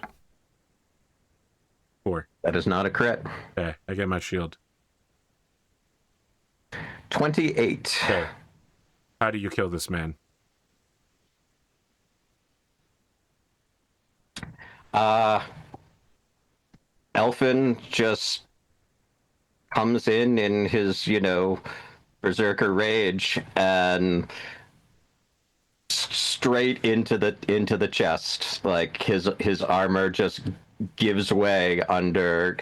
S1: 4.
S2: That is not a crit.
S1: Okay, I get my shield.
S2: 28.
S1: Okay. How do you kill this man?
S2: Elffin just comes in his, berserker rage and straight into the chest. Like his armor just gives way under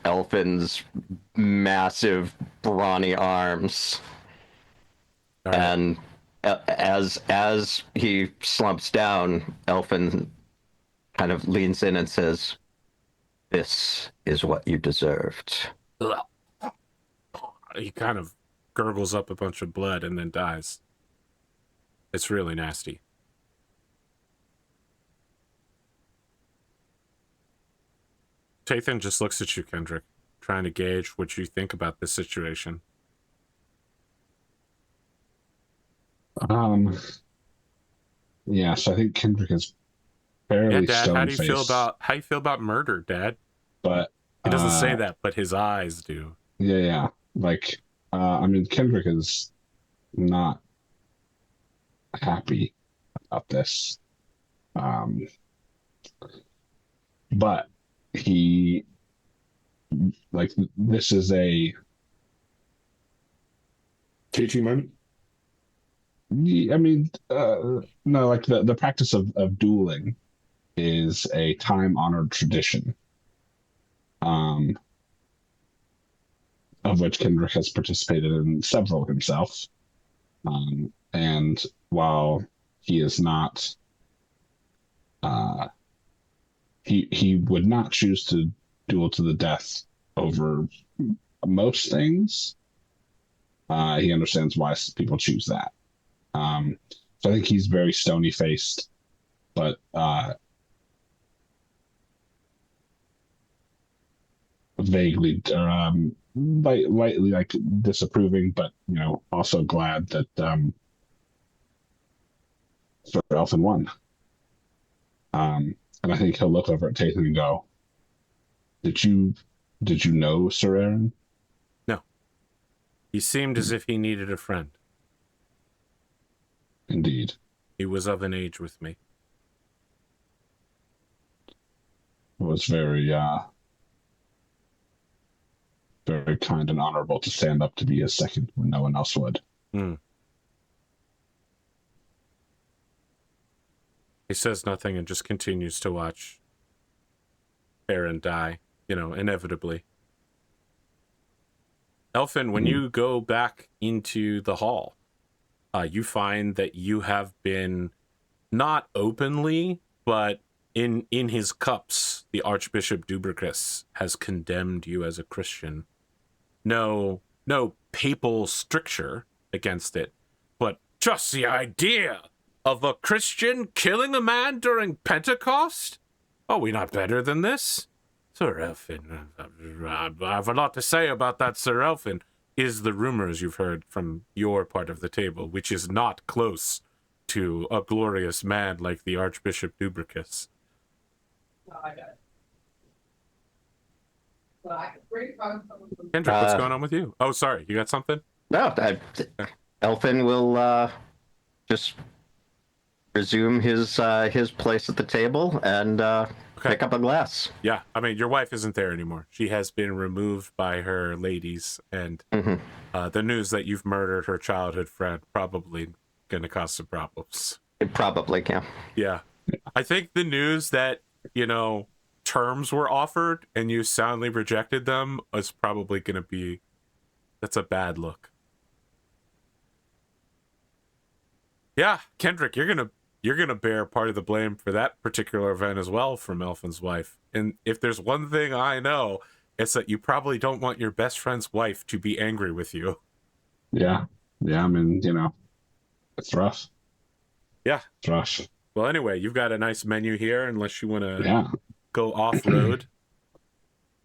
S2: Elffin's massive brawny arms.
S1: Right.
S2: And as he slumps down, Elffin kind of leans in and says, "This is what you deserved."
S1: He kind of gurgles up a bunch of blood and then dies. It's really nasty. Tathan just looks at you, Kendric, trying to gauge what you think about this situation.
S4: Yeah, so I think Kendric is fairly
S1: Dad, how do you feel about murder, Dad?
S4: But
S1: he doesn't say that, but his eyes do.
S4: Yeah. Like, Kendric is not happy about this. But he, this is a
S3: teaching moment.
S4: No, the practice of dueling is a time-honored tradition, of which Kendric has participated in several himself. And while he is not, he would not choose to duel to the death over most things. He understands why people choose that. So I think he's very stony-faced, but vaguely lightly like disapproving, but also glad that Sir Elffin won. And I think he'll look over at Tathan and go, "Did you know Sir Aaron?"
S1: No. He seemed as if he needed a friend.
S4: Indeed.
S1: He was of an age with me.
S4: It was very very kind and honorable to stand up to be his second when no one else would.
S1: Mm. He says nothing and just continues to watch Aaron die, inevitably. Elffin, when you go back into the hall, you find that you have been not openly, but in his cups, the Archbishop Dubricus has condemned you as a Christian. No papal stricture against it, but just the idea of a Christian killing a man during Pentecost? Are we not better than this? Sir Elffin, I have a lot to say about that, Sir Elffin, is the rumors you've heard from your part of the table, which is not close to a glorious man like the Archbishop Dubricus. Kendric, what's going on with you? Oh, sorry, you got something?
S2: No, Elffin will just resume his place at the table and pick up a glass.
S1: Yeah, I mean, your wife isn't there anymore. She has been removed by her ladies, and the news that you've murdered her childhood friend probably going to cause some problems.
S2: It probably can.
S1: Yeah. I think the news that, terms were offered and you soundly rejected them is probably going to be, that's a bad look. Yeah, Kendric, you're gonna bear part of the blame for that particular event as well from Elffin's wife. And if there's one thing I know, it's that you probably don't want your best friend's wife to be angry with you.
S4: Yeah. I mean, it's rough.
S1: Yeah,
S4: it's rough.
S1: Well, anyway, you've got a nice menu here, unless you want to go off road.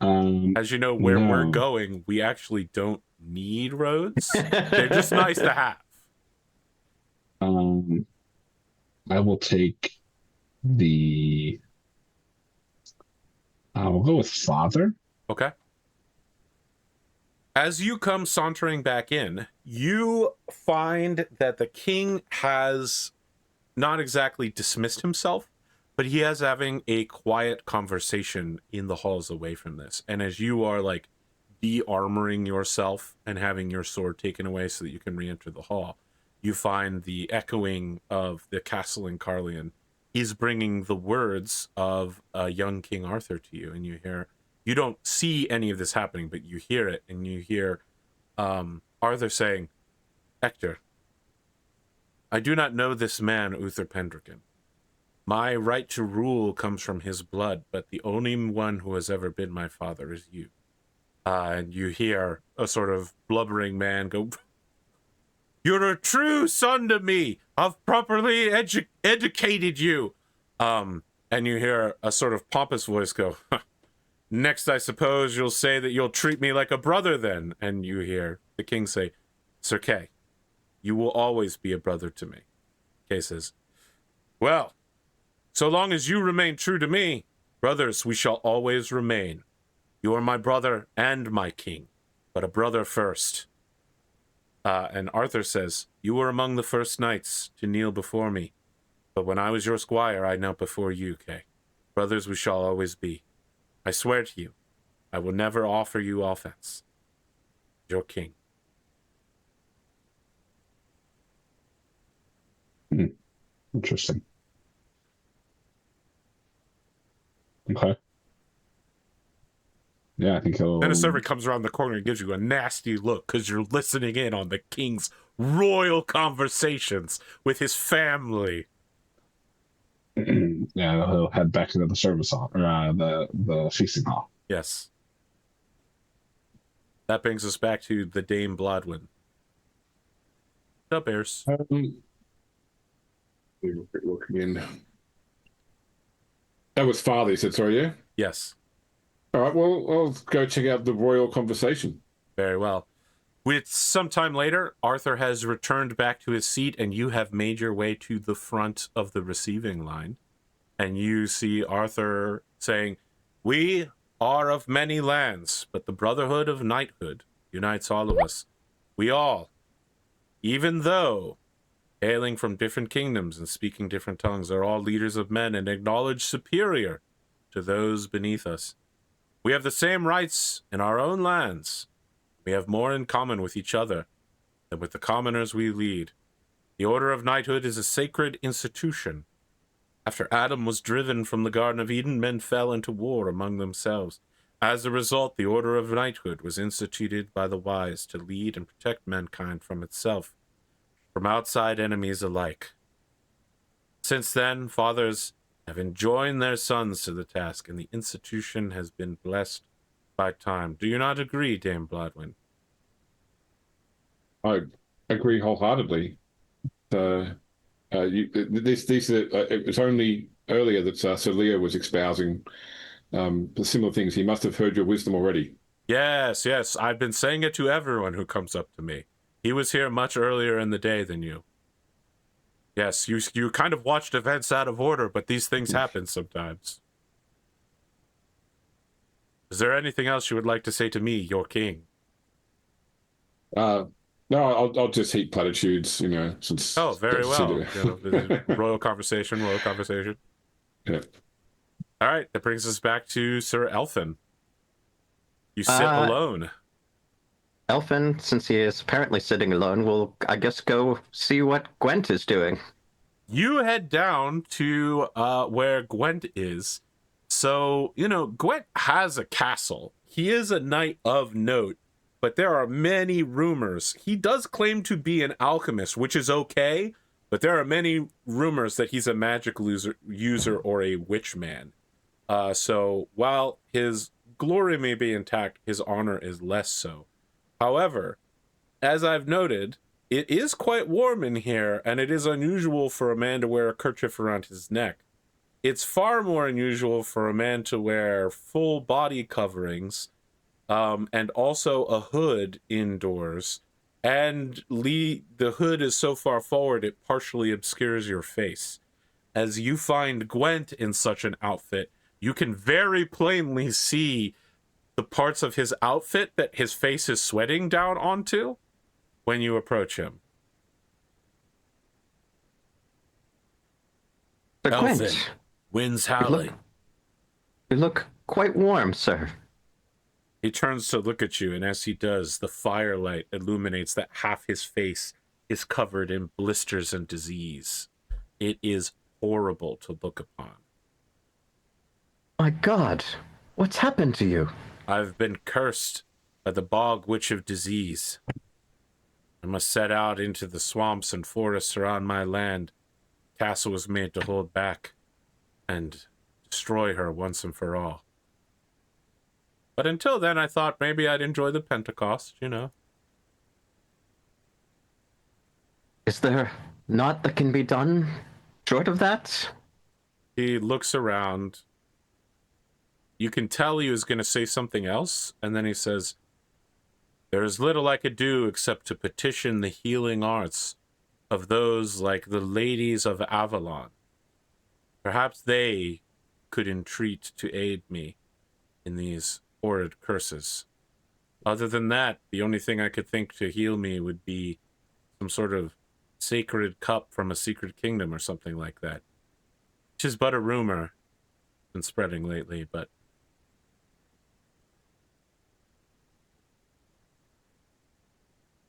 S1: As you know, where we're going, we actually don't need roads. They're just nice to have.
S4: I will take we'll go with father.
S1: Okay. As you come sauntering back in, you find that the king has not exactly dismissed himself, but he is having a quiet conversation in the halls away from this. And as you are like de-armoring yourself and having your sword taken away so that you can re-enter the hall, you find the echoing of the castle in Carlion. He's bringing the words of young King Arthur to you, and you don't see any of this happening, but you hear it, and you hear Arthur saying, "Hector, I do not know this man, Uther Pendragon. My right to rule comes from his blood, but the only one who has ever been my father is you." And you hear a sort of blubbering man go, "You're a true son to me. I've properly educated you." And you hear a sort of pompous voice go, "Next, I suppose you'll say that you'll treat me like a brother then." And you hear the king say, "Sir Kay, you will always be a brother to me." Kay says, "Well, so long as you remain true to me, brothers, we shall always remain. You are my brother and my king, but a brother first." And Arthur says, "You were among the first knights to kneel before me, but when I was your squire, I knelt before you, Kay. Brothers we shall always be. I swear to you, I will never offer you offense. Your king."
S4: Interesting. Okay. Yeah, I think he'll...
S1: Then a servant comes around the corner and gives you a nasty look because you're listening in on the king's royal conversations with his family.
S4: Yeah, he'll head back into the service hall, or the feasting hall.
S1: Yes. That brings us back to the Dame Blodwyn. The Bears.
S3: Look again. That was father, you said, sorry, yeah?
S1: Yes.
S3: All right, well, I'll go check out the royal conversation.
S1: Very well. With some time later, Arthur has returned back to his seat, and you have made your way to the front of the receiving line. And you see Arthur saying, "We are of many lands, but the brotherhood of knighthood unites all of us. We all, even though hailing from different kingdoms and speaking different tongues, are all leaders of men and acknowledged superior to those beneath us. We have the same rights in our own lands. We have more in common with each other than with the commoners we lead. The Order of Knighthood is a sacred institution. After Adam was driven from the Garden of Eden, men fell into war among themselves. As a result, the Order of Knighthood was instituted by the wise to lead and protect mankind from itself, from outside enemies alike. Since then, fathers have enjoined their sons to the task, and the institution has been blessed by time. Do you not agree, Dame Blodwyn?"
S3: I agree wholeheartedly. It was only earlier that Sir Leo was espousing the similar things. He must have heard your wisdom already.
S1: Yes, yes. I've been saying it to everyone who comes up to me. He was here much earlier in the day than you. Yes, you kind of watched events out of order, but these things happen sometimes. Is there anything else you would like to say to me, your king?
S3: No, I'll just heap platitudes, since...
S1: Oh, very well. Royal conversation.
S3: Yeah.
S1: All right, that brings us back to Sir Elffin. You sit alone.
S2: Elffin, since he is apparently sitting alone, will, I guess, go see what Gwent is doing.
S1: You head down to where Gwent is. So, Gwent has a castle. He is a knight of note, but there are many rumors. He does claim to be an alchemist, which is okay, but there are many rumors that he's a magic user or a witch man. So while his glory may be intact, his honor is less so. However, as I've noted, it is quite warm in here, and it is unusual for a man to wear a kerchief around his neck. It's far more unusual for a man to wear full body coverings, and also a hood indoors. And the hood is so far forward it partially obscures your face. As you find Gwent in such an outfit, you can very plainly see the parts of his outfit that his face is sweating down onto when you approach him.
S2: But
S1: Elffin,
S2: Gwent,
S1: winds howling.
S2: you look quite warm, sir.
S1: He turns to look at you, and as he does, the firelight illuminates that half his face is covered in blisters and disease. It is horrible to look upon.
S2: My God, what's happened to you?
S1: I've been cursed by the bog witch of disease. I must set out into the swamps and forests around my land. The castle was made to hold back and destroy her once and for all. But until then, I thought maybe I'd enjoy the Pentecost,
S2: Is there naught that can be done short of that?
S1: He looks around. You can tell he was going to say something else, and then he says, "There is little I could do except to petition the healing arts of those like the ladies of Avalon. Perhaps they could entreat to aid me in these horrid curses. Other than that, the only thing I could think to heal me would be some sort of sacred cup from a secret kingdom or something like that. Which is but a rumor. Been spreading lately, but..."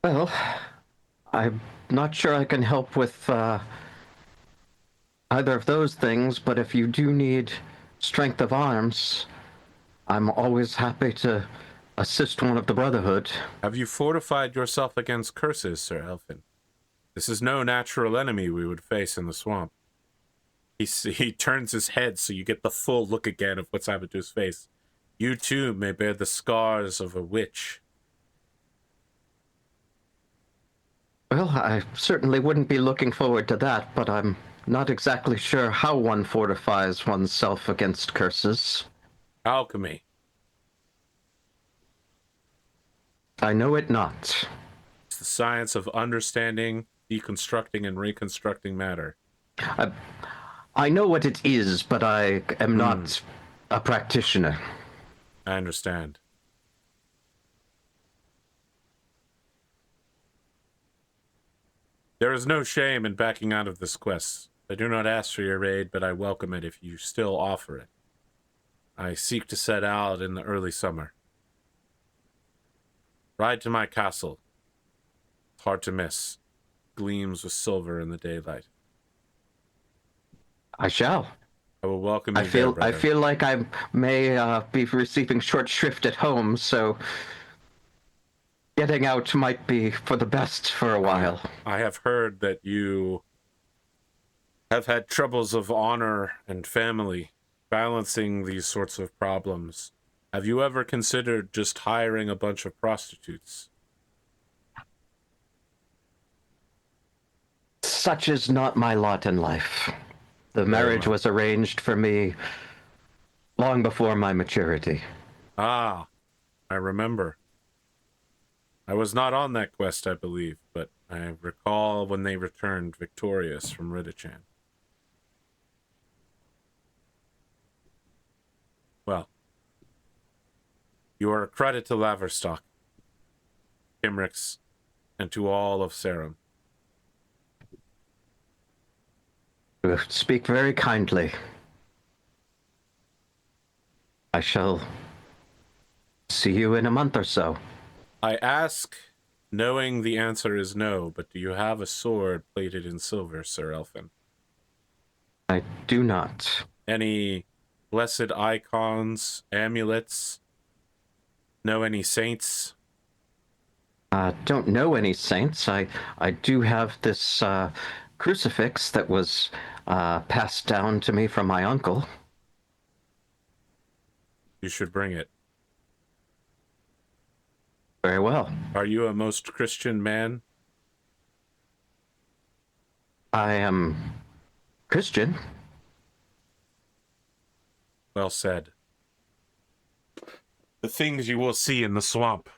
S2: Well, I'm not sure I can help with either of those things, but if you do need strength of arms, I'm always happy to assist one of the Brotherhood.
S1: Have you fortified yourself against curses, Sir Elffin? This is no natural enemy we would face in the swamp. He turns his head so you get the full look again of what's happened to his face. You too may bear the scars of a witch.
S2: Well, I certainly wouldn't be looking forward to that, but I'm not exactly sure how one fortifies oneself against curses.
S1: Alchemy.
S2: I know it not.
S1: It's the science of understanding, deconstructing, and reconstructing matter.
S2: I know what it is, but I am not a practitioner.
S1: I understand. There is no shame in backing out of this quest. I do not ask for your aid, but I welcome it if you still offer it. I seek to set out in the early summer. Ride to my castle. It's hard to miss. Gleams with silver in the daylight.
S2: I shall.
S1: I will welcome you.
S2: I feel like I may be receiving short shrift at home, so getting out might be for the best for a while.
S1: I have heard that you have had troubles of honor and family balancing these sorts of problems. Have you ever considered just hiring a bunch of prostitutes?
S2: Such is not my lot in life. The marriage was arranged for me long before my maturity.
S1: Ah, I remember. I was not on that quest, I believe, but I recall when they returned victorious from Ridichan. Well, you are a credit to Laverstock, Kimrix, and to all of Sarum.
S2: You speak very kindly. I shall see you in a month or so.
S1: I ask, knowing the answer is no, but do you have a sword plated in silver, Sir Elffin?
S2: I do not.
S1: Any blessed icons, amulets? Know any saints?
S2: Don't know any saints. I do have this crucifix that was passed down to me from my uncle.
S1: You should bring it.
S2: Very well.
S1: Are you a most Christian man?
S2: I am Christian.
S1: Well said. The things you will see in the swamp,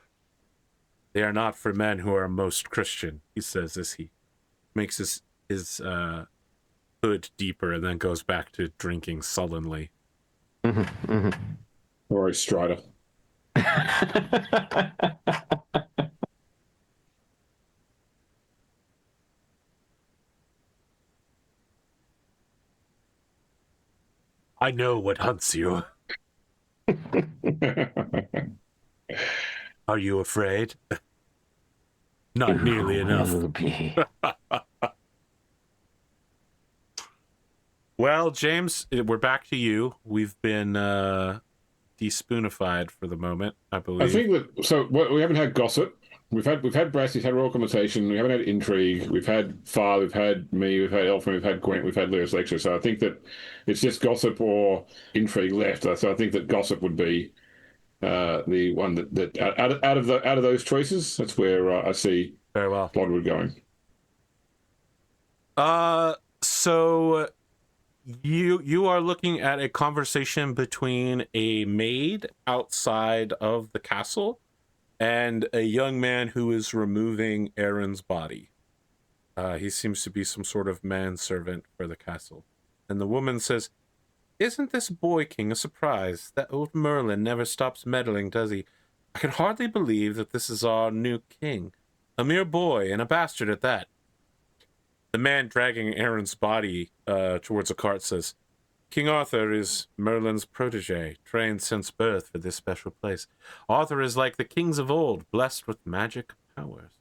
S1: they are not for men who are most Christian, he says as he makes his hood deeper and then goes back to drinking sullenly.
S3: Or a Strider.
S1: I know what hunts you. Are you afraid? Not nearly enough. Well, James, we're back to you. We've been despoonified for the moment, I believe.
S3: I think that we haven't had gossip. We've had Brass, we've had royal conversation, we haven't had intrigue, we've had Far, we've had me, we've had Elffin, we've had Gwent, we've had Leo's lecture. So I think that it's just gossip or intrigue left. So I think that gossip would be the one that out of those choices, that's where I see
S1: very well
S3: Blodwyn going.
S1: So you are looking at a conversation between a maid outside of the castle and a young man who is removing Aaron's body. He seems to be some sort of manservant for the castle. And the woman says, "Isn't this boy king a surprise? That old Merlin never stops meddling, does he? I can hardly believe that this is our new king. A mere boy, and a bastard at that." The man dragging Aaron's body towards a cart says, "King Arthur is Merlin's protege, trained since birth for this special place. Arthur is like the kings of old, blessed with magic powers.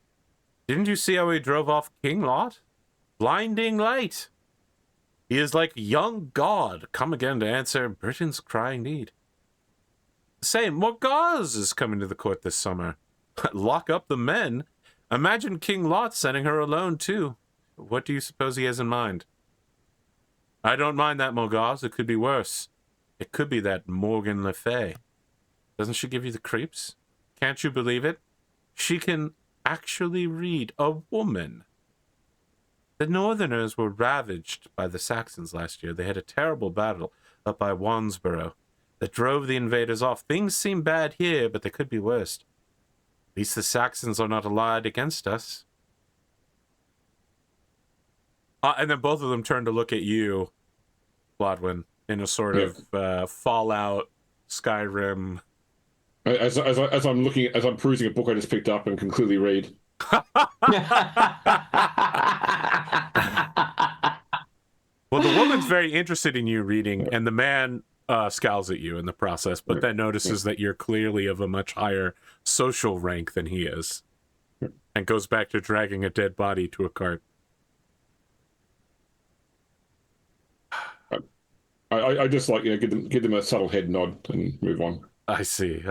S1: Didn't you see how he drove off King Lot? Blinding light. He is like a young god, come again to answer Britain's crying need. Say, Morgause is coming to the court this summer. Lock up the men. Imagine King Lot sending her alone, too. What do you suppose he has in mind?" "I don't mind that, Morgause. It could be worse. It could be that Morgan Le Fay. Doesn't she give you the creeps? Can't you believe it? She can actually read a woman. The Northerners were ravaged by the Saxons last year. They had a terrible battle up by Wansborough that drove the invaders off. Things seem bad here, but they could be worse. least the Saxons are not allied against us. And then both of them turn to look at you, Blodwyn, in a sort of Fallout, Skyrim.
S3: As I'm looking, as I'm perusing a book I just picked up and can clearly read.
S1: Well, the woman's very interested in you reading, and the man scowls at you in the process, but then notices that you're clearly of a much higher social rank than he is, and goes back to dragging a dead body to a cart.
S3: I just like, give them a subtle head nod and move on.
S1: I see.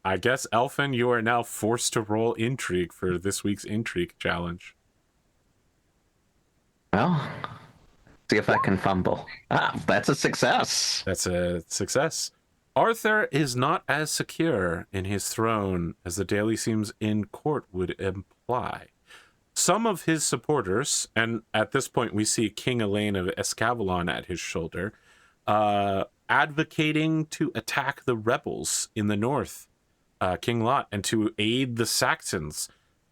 S1: I guess, Elffin, you are now forced to roll intrigue for this week's intrigue challenge.
S2: Well, see if I can fumble. That's a success.
S1: That's a success. Arthur is not as secure in his throne as the daily seems in court would imply. Some of his supporters, and at this point we see King Elaine of Escavalon at his shoulder, advocating to attack the rebels in the north, King Lot, and to aid the Saxons.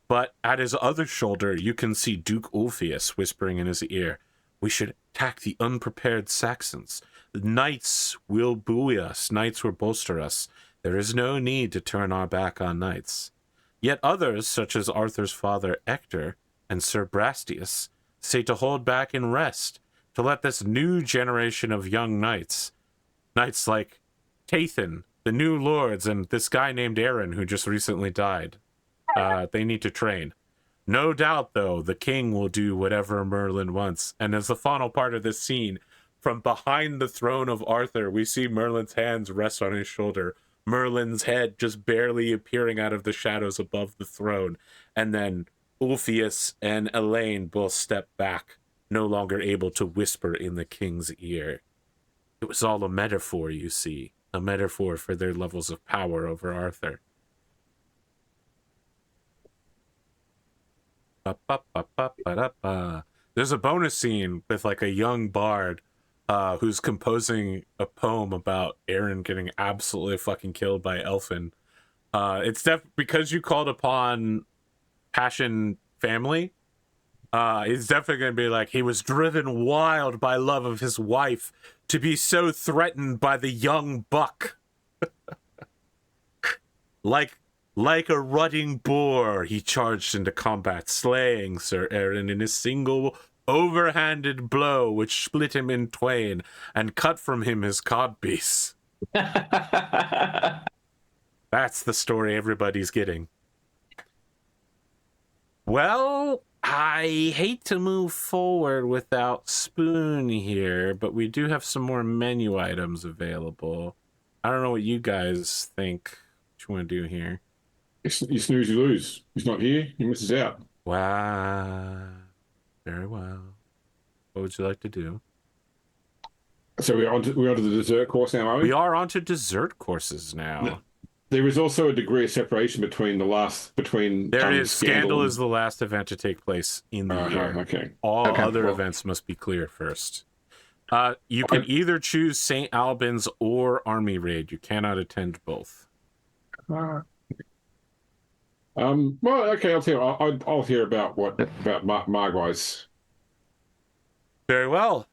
S1: But at his other shoulder, you can see Duke Ulfius whispering in his ear, "We should attack the unprepared Saxons. The knights will buoy us, knights will bolster us. There is no need to turn our back on knights." Yet others, such as Arthur's father Ector and Sir Brastius, say to hold back and rest, to let this new generation of young knights like Tathan, the new lords, and this guy named Aaron who just recently died, they need to train. No doubt, though, the king will do whatever Merlin wants. And as the final part of this scene, from behind the throne of Arthur, we see Merlin's hands rest on his shoulder, Merlin's head just barely appearing out of the shadows above the throne, and then Ulfius and Elaine both step back, no longer able to whisper in the king's ear. It was all a metaphor, you see, a metaphor for their levels of power over Arthur. There's a bonus scene with like a young bard who's composing a poem about Aaron getting absolutely fucking killed by Elffin. It's because you called upon Passion family. It's definitely going to be like, he was driven wild by love of his wife to be so threatened by the young buck. Like a rutting boar, he charged into combat, slaying Sir Aaron in a single overhanded blow which split him in twain and cut from him his codpiece. That's the story everybody's getting. Well, I hate to move forward without Spoon here, but we do have some more menu items available. I don't know what you guys think. What you want to do here?
S3: You snooze, you lose. He's not here, he misses out.
S1: Wow. Very well. What would you like to do?
S3: So we're onto the dessert course now, are we?
S1: We are onto dessert courses now.
S3: There is also a degree of separation between
S1: There is. Scandal is the last event to take place in the year.
S3: Okay.
S1: All other events must be clear first. You can either choose St. Albans or Army Raid. You cannot attend both.
S3: Well, okay. I'll hear about Margwise.
S1: Very well.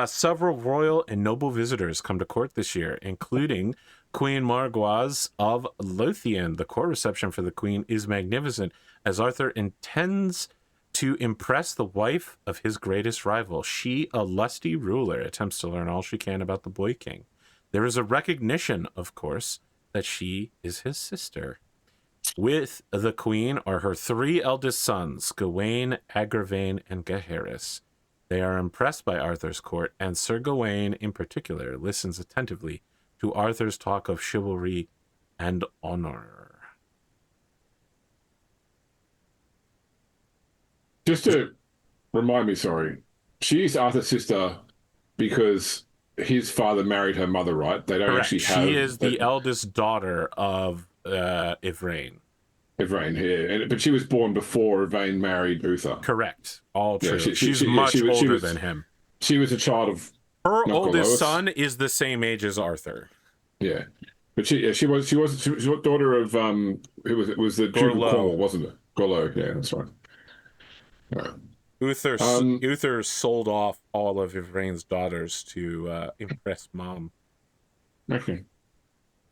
S1: Several royal and noble visitors come to court this year, including Queen Margwise of Lothian. The court reception for the queen is magnificent, as Arthur intends to impress the wife of his greatest rival. She, a lusty ruler, attempts to learn all she can about the boy king. There is a recognition, of course, that she is his sister. With the queen are her three eldest sons, Gawain, Agravain, and Gaheris. They are impressed by Arthur's court, and Sir Gawain in particular listens attentively to Arthur's talk of chivalry and honor.
S3: Just to remind me, sorry, she's Arthur's sister because his father married her mother, right? They don't
S1: Correct.
S3: actually have...
S1: She is the eldest daughter of Yvraine.
S3: Yvraine, yeah. But she was born before Yvraine married Uther.
S1: Correct. All true.
S3: Yeah,
S1: she's much older than him.
S3: She was a child of...
S1: Her oldest son is the same age as Arthur.
S3: Yeah. But she was daughter of who was it? Was the Duke of
S1: Gorlo.
S3: Cornwall, wasn't it? Gorlo, yeah, that's right. All right.
S1: Uther sold off all of Yvrain's daughters to impress Mom.
S3: Okay.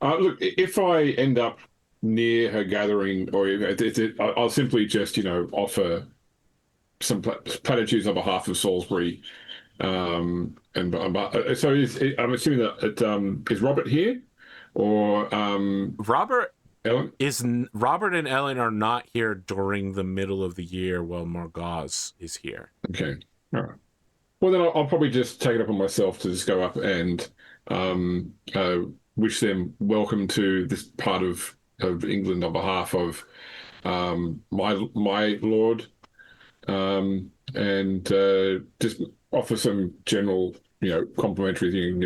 S3: Look, if I end up near her gathering, or I'll simply just, offer some platitudes on behalf of Salisbury. So I'm assuming that is Robert here, or
S1: Robert
S3: Ellen?
S1: Robert and Ellen are not here during the middle of the year while Morgause is here.
S3: Okay, all right. Well, then I'll probably just take it upon myself to just go up and wish them welcome to this part of England on behalf of my lord, and just offer some general, complimentary thing.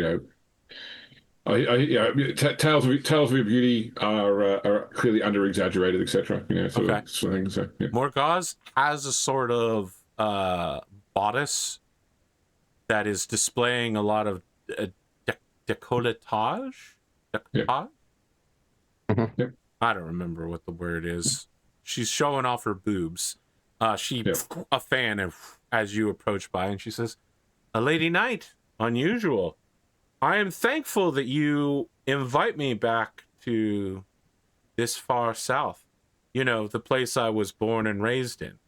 S3: Tales of your beauty are clearly under exaggerated, etc. Sort of thing. So, yeah.
S1: Morgause has a sort of bodice that is displaying a lot of décolletage.
S3: Yeah. Yep.
S1: I don't remember what the word is. She's showing off her boobs. A fan as you approach by, and she says, "A lady knight, unusual. I am thankful that you invite me back to this far south. The place I was born and raised in."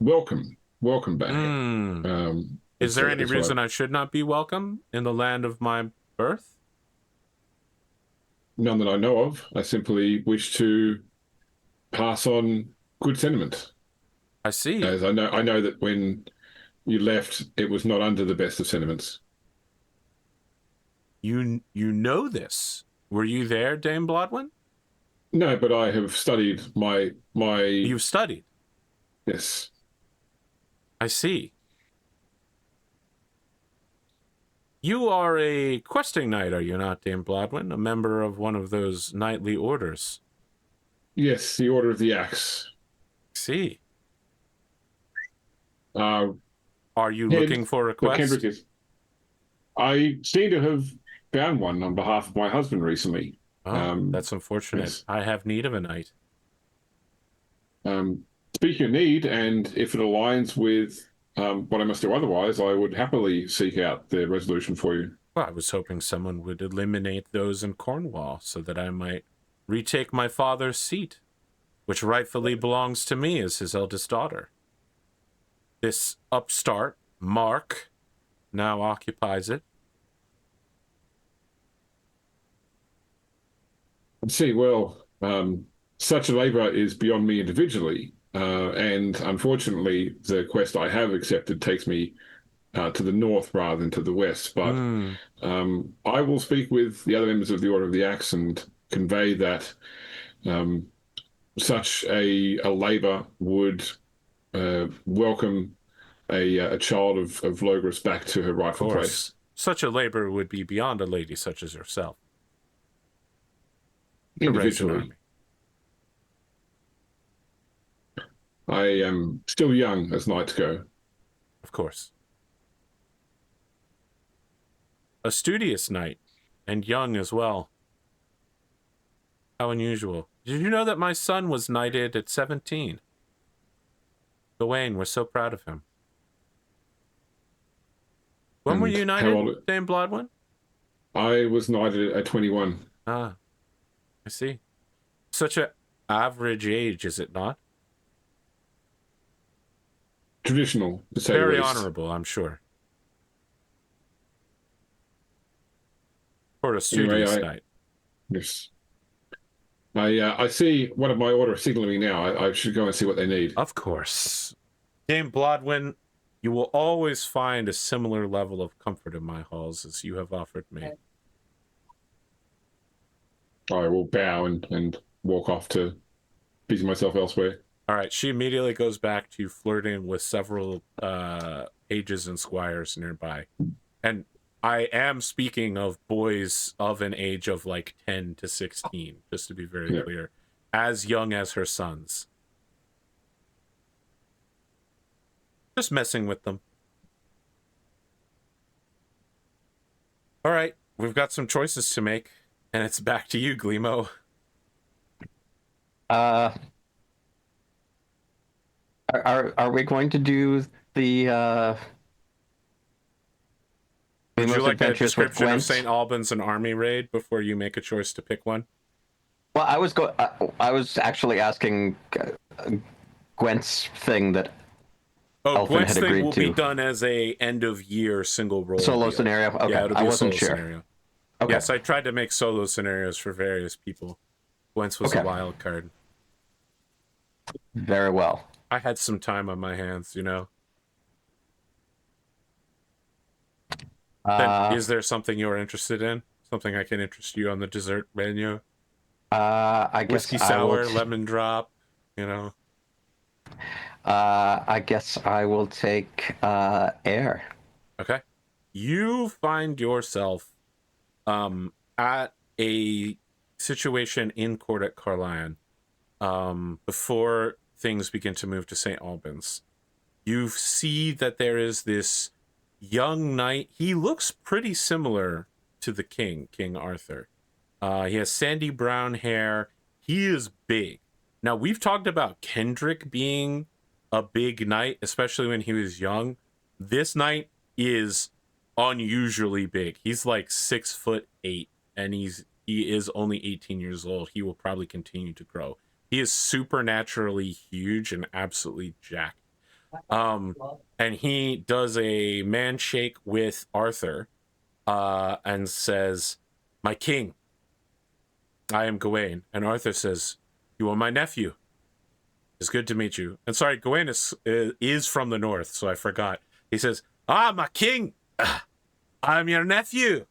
S3: Welcome back.
S1: Is there any reason I should not be welcome in the land of my birth?
S3: None that I know of. I simply wish to pass on good sentiment.
S1: I see.
S3: As I know that when you left, it was not under the best of sentiments.
S1: You know this. Were you there, Dame Blodwyn?
S3: No, but I have studied my.
S1: You've studied?
S3: Yes.
S1: I see. You are a questing knight, are you not, Dame Blodwyn? A member of one of those knightly orders?
S3: Yes, the Order of the Axe.
S1: See.
S3: Are
S1: you looking for a quest?
S3: Kendric is. I seem to have found one on behalf of my husband recently.
S1: Oh, that's unfortunate.
S3: Yes.
S1: I have need of a knight.
S3: Speaking of need, and if it aligns with what I must do otherwise, I would happily seek out the resolution for you.
S1: Well, I was hoping someone would eliminate those in Cornwall so that I might retake my father's seat, which rightfully belongs to me as his eldest daughter. This upstart, Mark, now occupies it.
S3: See, well, such a labor is beyond me individually, and unfortunately, the quest I have accepted takes me to the north rather than to the west. But I will speak with the other members of the Order of the Axe and convey that such a labor would welcome a child of Logris back to her rightful place.
S1: Such a labor would be beyond a lady such as yourself.
S3: Individually. I am still young as nights go.
S1: Of course. A studious knight, and young as well. How unusual. Did you know that my son was knighted at 17? Gawain, we're so proud of him. When were you knighted, Dame Blodwyn?
S3: I was knighted at 21.
S1: Ah, I see. Such an average age, is it not?
S3: Traditional, to say
S1: Very
S3: the least.
S1: honorable, I'm sure. For a studious knight.
S3: Yes. I see one of my order signaling me now. I should go and see what they need.
S1: Of course. Dame Blodwyn, you will always find a similar level of comfort in my halls as you have offered me.
S3: I will bow and walk off to busy myself elsewhere.
S1: All right, she immediately goes back to flirting with several pages and squires nearby. And I am speaking of boys of an age of like 10 to 16, just to be very clear. As young as her sons. Just messing with them. All right, we've got some choices to make, and it's back to you, Glimo.
S2: Are we going to do the
S1: Would you
S2: Glimo's
S1: like a
S2: adventures with
S1: description of
S2: Gwent?
S1: St. Albans and army raid before you make a choice to pick one?
S2: Well, I was actually asking Gwent's thing that
S1: Oh,
S2: Elffin
S1: Gwent's
S2: had
S1: thing
S2: agreed
S1: will be
S2: to.
S1: done as a end of year single roll
S2: Solo
S1: deal.
S2: scenario? Okay,
S1: Yeah, it'll be
S2: I
S1: a
S2: wasn't
S1: solo
S2: sure.
S1: scenario.
S2: Okay.
S1: Yes, I tried to make solo scenarios for various people. Gwent's was a wild card.
S2: Very well.
S1: I had some time on my hands, you know. Then, is there something you're interested in? Something I can interest you on the dessert menu?
S2: I guess
S1: Whiskey sour, lemon drop, you know.
S2: I guess I will take air.
S1: Okay. You find yourself at a situation in court at Carlion before things begin to move to St. Albans. You see that there is this young knight. He looks pretty similar to the king, King Arthur. He has sandy brown hair. He is big. Now, we've talked about Kendric being a big knight, especially when he was young. This knight is unusually big. He's like 6'8", and he is only 18 years old. He will probably continue to grow. He is supernaturally huge and absolutely jacked. And he does a man shake with Arthur and says, "My king, I am Gawain." And Arthur says, "You are my nephew. It's good to meet you." And sorry, Gawain is from the north, so I forgot. He says, "Ah, my king, I'm your nephew.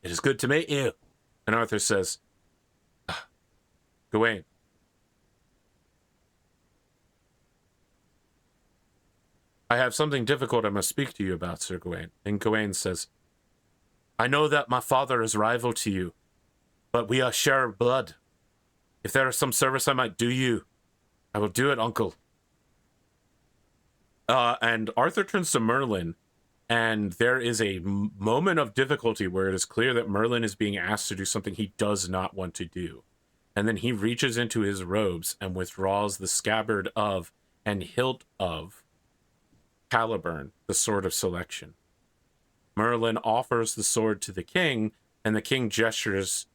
S1: It is good to meet you." And Arthur says, "Gawain, I have something difficult I must speak to you about, Sir Gawain." And Gawain says, "I know that my father is rival to you, but we are share of blood. If there is some service I might do you, I will do it, uncle." And Arthur turns to Merlin, and there is a moment of difficulty where it is clear that Merlin is being asked to do something he does not want to do. And then he reaches into his robes and withdraws the scabbard of and hilt of Caliburn, the sword of selection. Merlin offers the sword to the king, and the king gestures,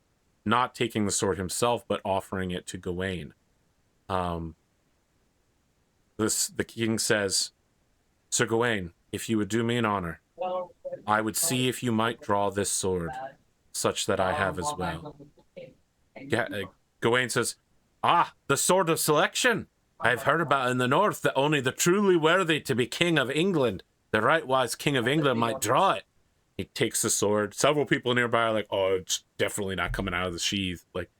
S1: not taking the sword himself, but offering it to Gawain. The king says, "Sir Gawain, if you would do me an honor, I would see if you might draw this sword, such that I have as well." Gawain says, "Ah, the sword of selection. I've heard about in the north that only the truly worthy to be king of England, the right-wise king of England, might draw it." He takes the sword. Several people nearby are like, "Oh, it's definitely not coming out of the sheath." Like,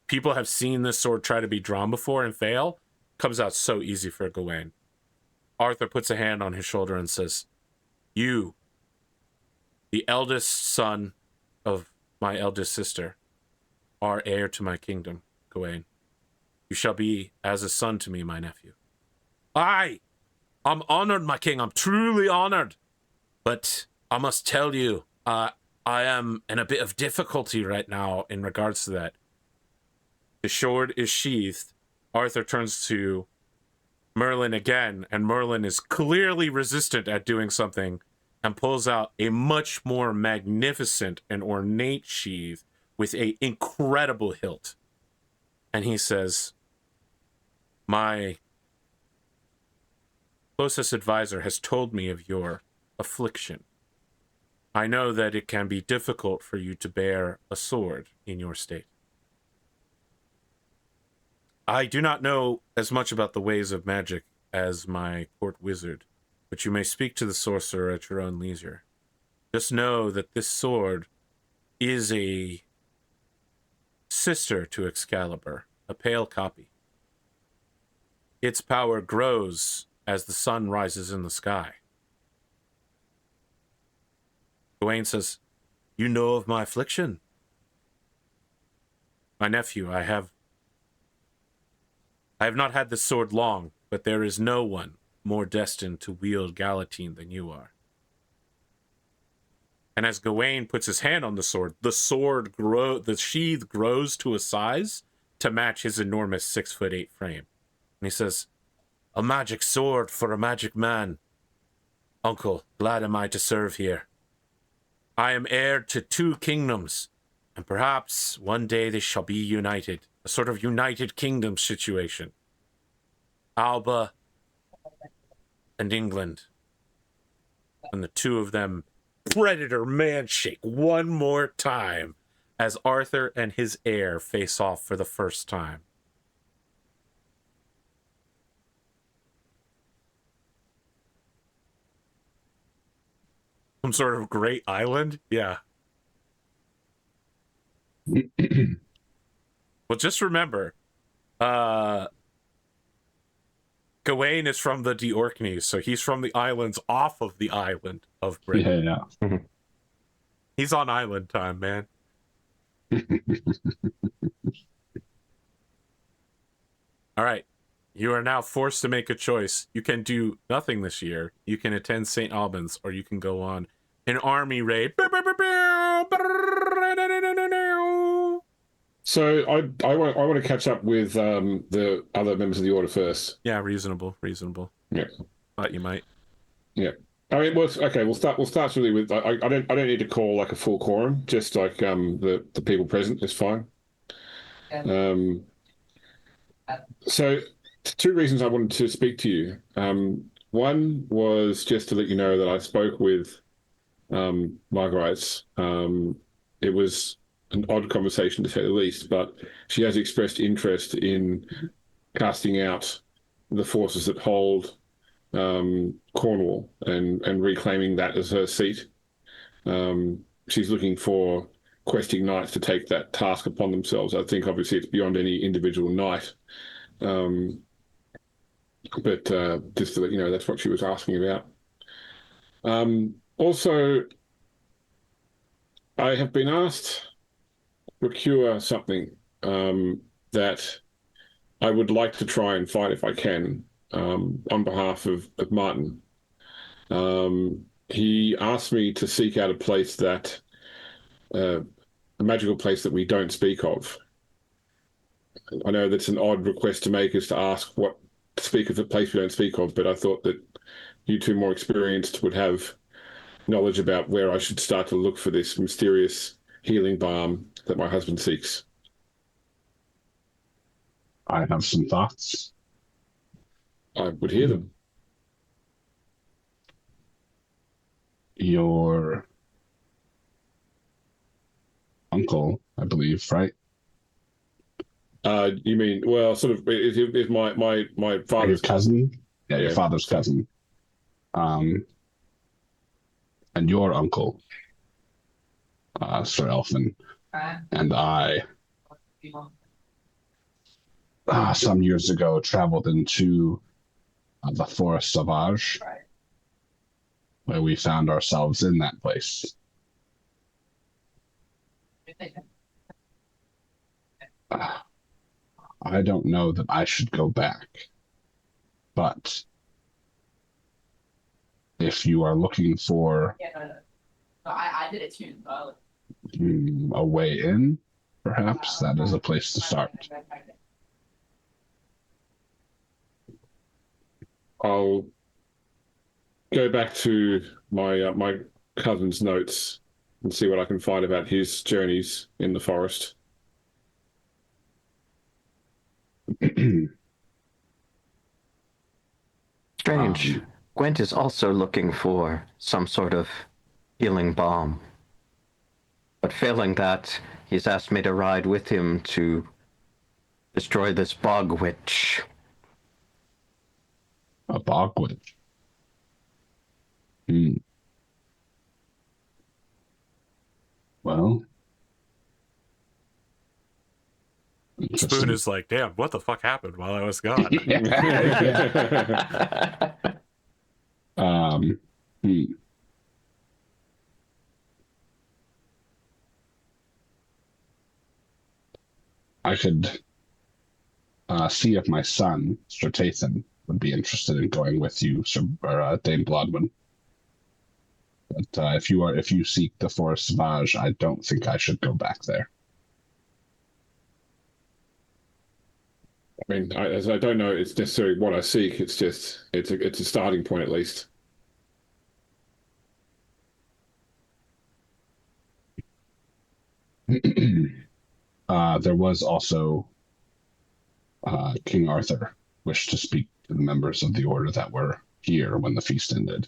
S1: people have seen this sword try to be drawn before and fail. Comes out so easy for Gawain. Arthur puts a hand on his shoulder and says, "You, the eldest son of my eldest sister, are heir to my kingdom, Gawain. You shall be as a son to me, my nephew." "Aye, I'm honored, my king. I'm truly honored. But I must tell you, I am in a bit of difficulty right now in regards to that." The sword is sheathed. Arthur turns to Merlin again, and Merlin is clearly resistant at doing something and pulls out a much more magnificent and ornate sheath with an incredible hilt. And he says, "My closest advisor has told me of your affliction. I know that it can be difficult for you to bear a sword in your state. I do not know as much about the ways of magic as my court wizard, but you may speak to the sorcerer at your own leisure. Just know that this sword is a sister to Excalibur, a pale copy. Its power grows as the sun rises in the sky." Gawain says, "You know of my affliction?" "My nephew, I have not had this sword long, but there is no one more destined to wield Galatine than you are." And as Gawain puts his hand on the sheath grows to a size to match his enormous 6'8" frame. And he says, "A magic sword for a magic man. Uncle, glad am I to serve here. I am heir to 2 kingdoms, and perhaps one day they shall be united. A sort of United Kingdom situation. Alba and England. And the 2 of them predator man shake one more time as Arthur and his heir face off for the first time. Some sort of great island? Yeah. Well, just remember, Gawain is from the Orkneys, so he's from the islands off of the island of Britain.
S4: Yeah.
S1: He's on island time, man. All right. You are now forced to make a choice. You can do nothing this year. You can attend St. Albans, or you can go on an army raid.
S3: So I want to catch up with the other members of the order first.
S1: Yeah, reasonable.
S3: Yeah,
S1: Thought you might.
S3: yeah. I mean, okay. We'll start really with. I don't need to call like a full quorum. Just like the people present is fine. So 2 reasons I wanted to speak to you. One was just to let you know that I spoke with Marguerite. It was an odd conversation to say the least, but she has expressed interest in casting out the forces that hold Cornwall and reclaiming that as her seat. She's looking for questing knights to take that task upon themselves. I think obviously it's beyond any individual knight. But just to let you know, that's what she was asking about. Also, I have been asked to procure something that I would like to try and fight if I can on behalf of Martin. He asked me to seek out a place that, a magical place that we don't speak of. I know that's an odd request to make, is to ask what to speak of a place we don't speak of, but I thought that you 2 more experienced would have knowledge about where I should start to look for this mysterious healing balm that my husband seeks.
S4: I have some thoughts.
S3: I would hear them.
S4: Your uncle, I believe, right?
S3: You mean, well, sort of, is my
S4: Your
S3: father's
S4: cousin? Yeah, your
S3: Yeah.
S4: father's cousin. And your uncle, Sir Elffin, and I, some years ago, traveled into the Forest Sauvage, where we found ourselves in that place. I don't know that I should go back, but if you are looking for
S5: I did it too.
S4: a way in, perhaps that is a place to start.
S3: I'll go back to my my cousin's notes and see what I can find about his journeys in the forest.
S2: Strange. Gwent is also looking for some sort of healing balm. But failing that, he's asked me to ride with him to destroy this bog witch.
S4: A bog witch. Well,
S1: Spoon is like, damn, what the fuck happened while I was gone?
S4: I could see if my son, Sir Tathan, would be interested in going with you, Dame Blodwyn. But if you seek the Forest Sauvage, I don't think I should go back there.
S3: I mean, as I don't know, it's necessarily what I seek. It's just it's a starting point at least.
S4: There was also King Arthur wished to speak to the members of the order that were here when the feast ended.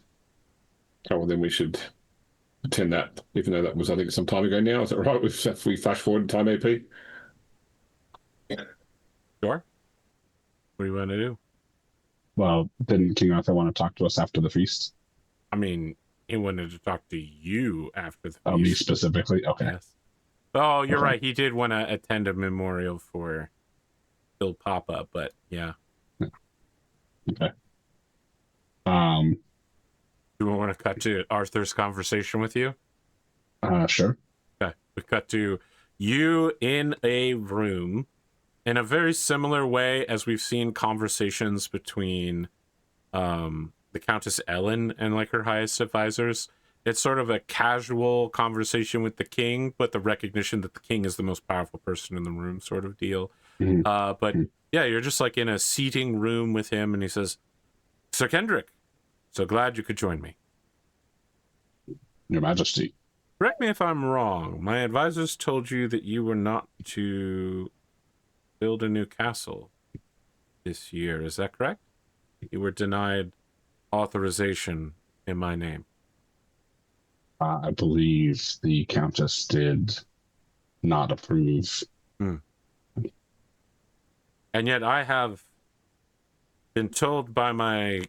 S3: Oh, well, then we should attend that, even though that was, I think, some time ago now. Is that right? If we flash forward in time, AP?
S1: Sure. What do you want to do?
S4: Well, didn't King Arthur want to talk to us after the feast?
S1: I mean, he wanted to talk to you after the feast.
S4: Oh, me specifically? Okay.
S1: Yes. Oh, you're right. He did want to attend a memorial for Bill Papa, but yeah.
S4: Okay.
S1: Do we want to cut to Arthur's conversation with you?
S4: Sure.
S1: Okay. We cut to you in a room in a very similar way as we've seen conversations between the Countess Ellen and like her highest advisors. It's sort of a casual conversation with the king, but the recognition that the king is the most powerful person in the room sort of deal. But yeah, you're just like in a seating room with him, and he says, Sir Kendric, so glad you could join me.
S4: Your Majesty.
S1: Correct me if I'm wrong. My advisors told you that you were not to build a new castle this year. Is that correct? You were denied authorization in my name.
S4: I believe the Countess did not approve.
S1: And yet I have been told by my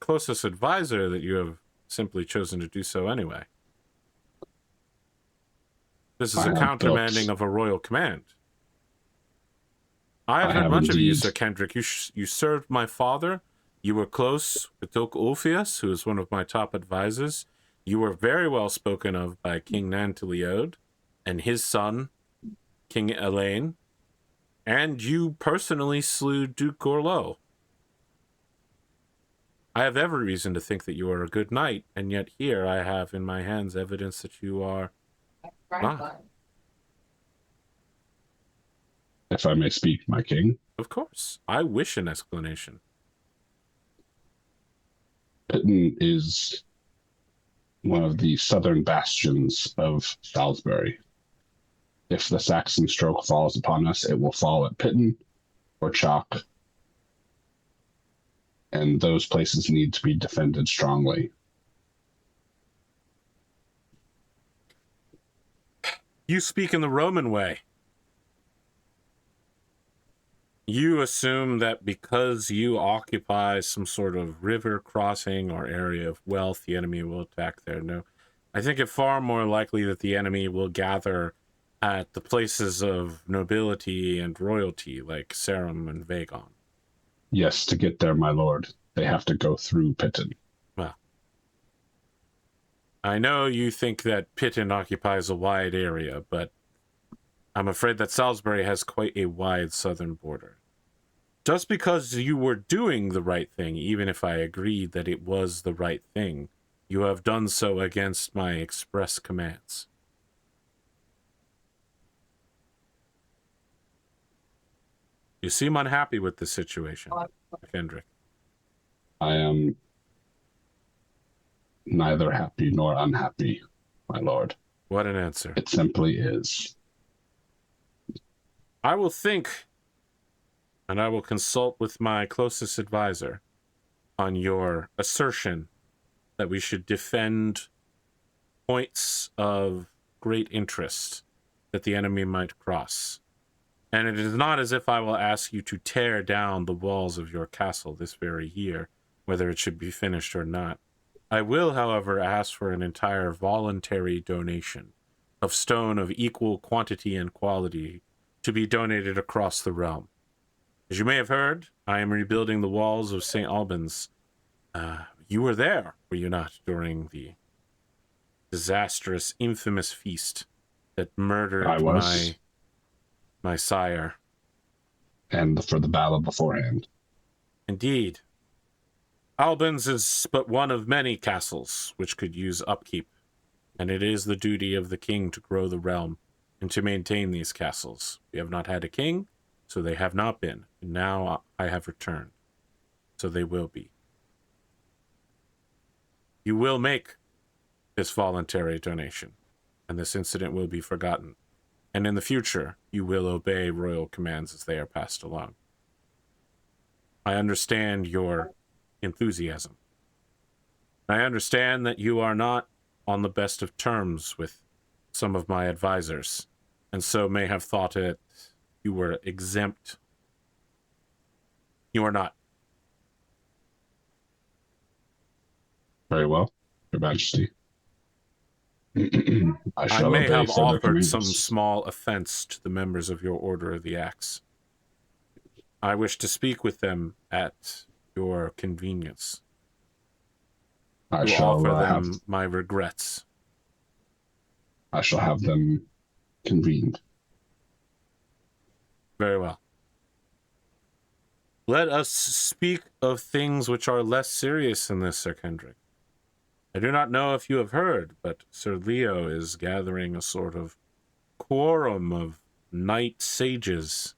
S1: closest advisor that you have simply chosen to do so anyway. This is a countermanding of a royal command. I have heard much of you, Sir Kendric. You served my father. You were close with Duke Ulfius, who is one of my top advisors. You were very well spoken of by King Nantiliode and his son, King Elaine. And you personally slew Duke Gorlo. I have every reason to think that you are a good knight, and yet here I have in my hands evidence that you are not.
S4: If I may speak, my king.
S1: Of course. I wish an explanation.
S4: Pitton is one of the southern bastions of Salisbury. If the Saxon stroke falls upon us, it will fall at Pitton or Chalk. And those places need to be defended strongly.
S1: You speak in the Roman way. You assume that because you occupy some sort of river crossing or area of wealth, the enemy will attack there. No, I think it far more likely that the enemy will gather at the places of nobility and royalty, like Sarum and Vagon.
S4: Yes, to get there, my lord, they have to go through Pitton.
S1: Well, I know you think that Pitton occupies a wide area, but I'm afraid that Salisbury has quite a wide southern border. Just because you were doing the right thing, even if I agreed that it was the right thing, you have done so against my express commands. You seem unhappy with the situation, Kendric.
S4: I am neither happy nor unhappy, my lord.
S1: What an answer.
S4: It simply is.
S1: I will think, and I will consult with my closest advisor on your assertion that we should defend points of great interest that the enemy might cross. And it is not as if I will ask you to tear down the walls of your castle this very year, whether it should be finished or not. I will, however, ask for an entire voluntary donation of stone of equal quantity and quality to be donated across the realm. As you may have heard, I am rebuilding the walls of St. Albans. You were there, were you not, during the disastrous, infamous feast that murdered my sire?
S4: And for the battle beforehand.
S1: Indeed. Albans is but one of many castles which could use upkeep, and it is the duty of the king to grow the realm and to maintain these castles. We have not had a king, so they have not been. And now I have returned, so they will be. You will make this voluntary donation, and this incident will be forgotten. And in the future, you will obey royal commands as they are passed along. I understand your enthusiasm. I understand that you are not on the best of terms with some of my advisors, and so may have thought that you were exempt. You are not.
S4: Very well, Your Majesty.
S1: I may
S4: obey
S1: have
S4: further
S1: offered
S4: commands.
S1: some small offense to the members of your Order of the Axe. I wish to speak with them at your convenience.
S4: I
S1: To
S4: shall
S1: offer
S4: have
S1: them my regrets.
S4: I shall have them convened.
S1: Very well. Let us speak of things which are less serious than this, Sir Kendric. I do not know if you have heard, but Sir Leo is gathering a sort of quorum of knight sages.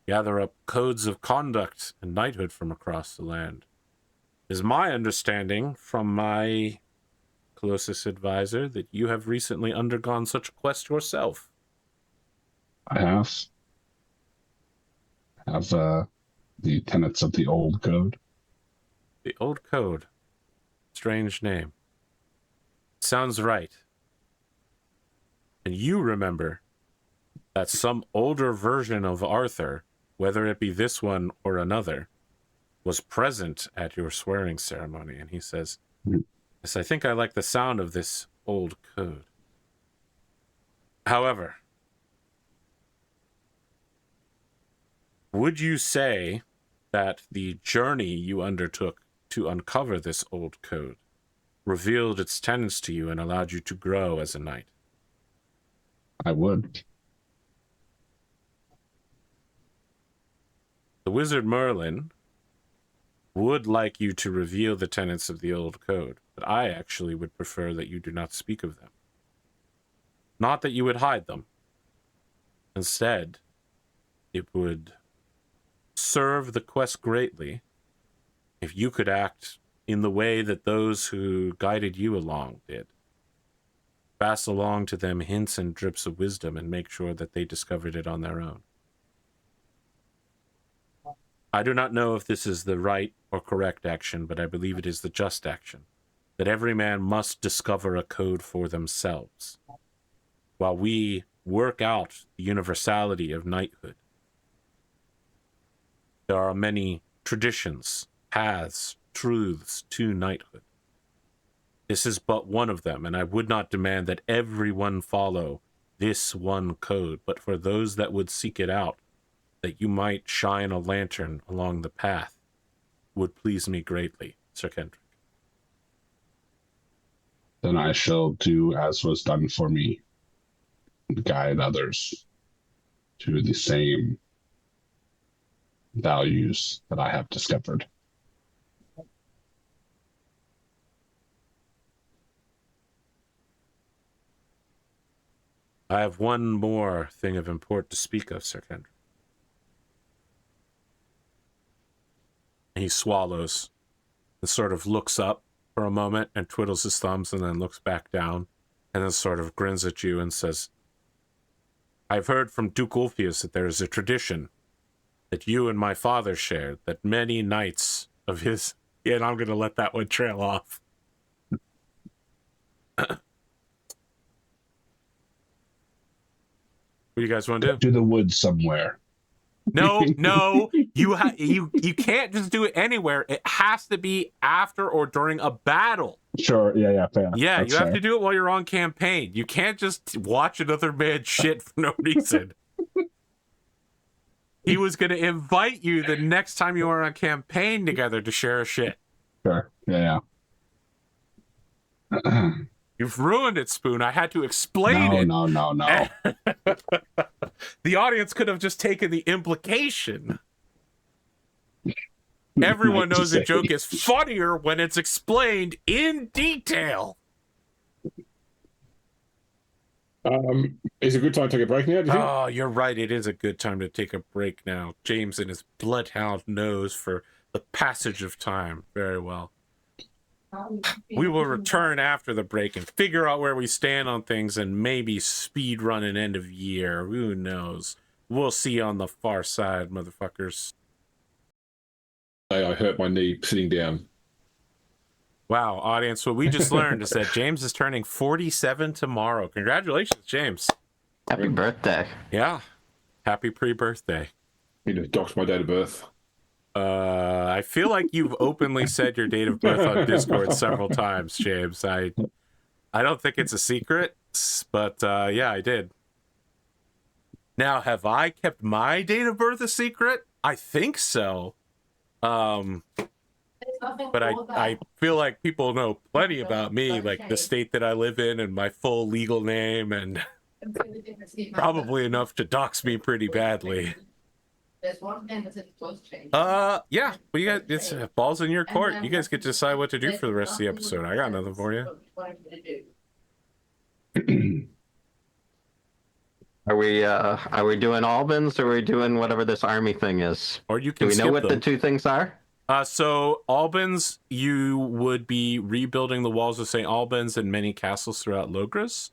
S1: Gather up codes of conduct and knighthood from across the land. It is my understanding from my closest advisor that you have recently undergone such a quest yourself.
S4: I have the tenets of the old code.
S1: The old code. Strange name. Sounds right. And you remember that some older version of Arthur, whether it be this one or another, was present at your swearing ceremony. And he says, yes, I think I like the sound of this old code. However, would you say that the journey you undertook to uncover this old code revealed its tenets to you and allowed you to grow as a knight?
S4: I would.
S1: The wizard Merlin would like you to reveal the tenets of the old code, but I actually would prefer that you do not speak of them. Not that you would hide them. Instead, it would serve the quest greatly if you could act in the way that those who guided you along did. Pass along to them hints and drips of wisdom and make sure that they discovered it on their own. I do not know if this is the right or correct action, but I believe it is the just action, that every man must discover a code for themselves, while we work out the universality of knighthood. There are many traditions, paths, truths to knighthood. This is but one of them, and I would not demand that everyone follow this one code, but for those that would seek it out, that you might shine a lantern along the path, would please me greatly, Sir Kendric.
S4: Then I shall do as was done for me, guide others to the same values that I have discovered.
S1: I have one more thing of import to speak of, Sir Kendric. He swallows and sort of looks up for a moment and twiddles his thumbs and then looks back down and then sort of grins at you and says, I've heard from Duke Ulfius that there is a tradition that you and my father shared, that many knights of his... Yeah, and I'm going to let that one trail off. What do you guys want to do?
S4: To the woods somewhere.
S1: No, you can't just do it anywhere. It has to be after or during a battle.
S4: Sure, yeah, fair.
S1: Yeah,
S4: That's
S1: you have
S4: fair.
S1: to do it while you're on campaign. You can't just watch another man shit for no reason. He was going to invite you the next time you were on campaign together to share a shit.
S4: Sure, yeah.
S1: You've ruined it, Spoon. I had to explain it.
S4: No.
S1: The audience could have just taken the implication. Everyone
S4: Like to
S1: knows a
S4: say.
S1: joke is funnier when it's explained in detail.
S3: Is it a good time to take a break now, do you think?
S1: Oh, you're right. It is a good time to take a break now. James and his bloodhound knows for the passage of time very well. We will return after the break and figure out where we stand on things and maybe speed run an end of year. Who knows? We'll see you on the far side, motherfuckers.
S3: I hurt my knee sitting down.
S1: Wow, audience, what we just learned is that James is turning 47 tomorrow. Congratulations, James.
S2: Happy birthday.
S1: Yeah. Happy pre-birthday.
S3: You know, doxed my date of birth.
S1: I feel like you've openly said your date of birth on Discord several times, James. I don't think it's a secret, but yeah, I did. Now, have I kept my date of birth a secret? I think so. But I feel like people know plenty about me, like the state that I live in and my full legal name, and probably enough to dox me pretty badly. Yeah, well, you guys, it's balls in your court. You guys get to decide what to do for the rest of the episode. I got nothing for you.
S2: Are we doing Albans, or are we doing whatever this army thing is?
S1: Or you
S2: Do
S1: can
S2: we know
S1: skip
S2: what
S1: them.
S2: the two things are?
S1: So Albans, you would be rebuilding the walls of St. Albans and many castles throughout Logres.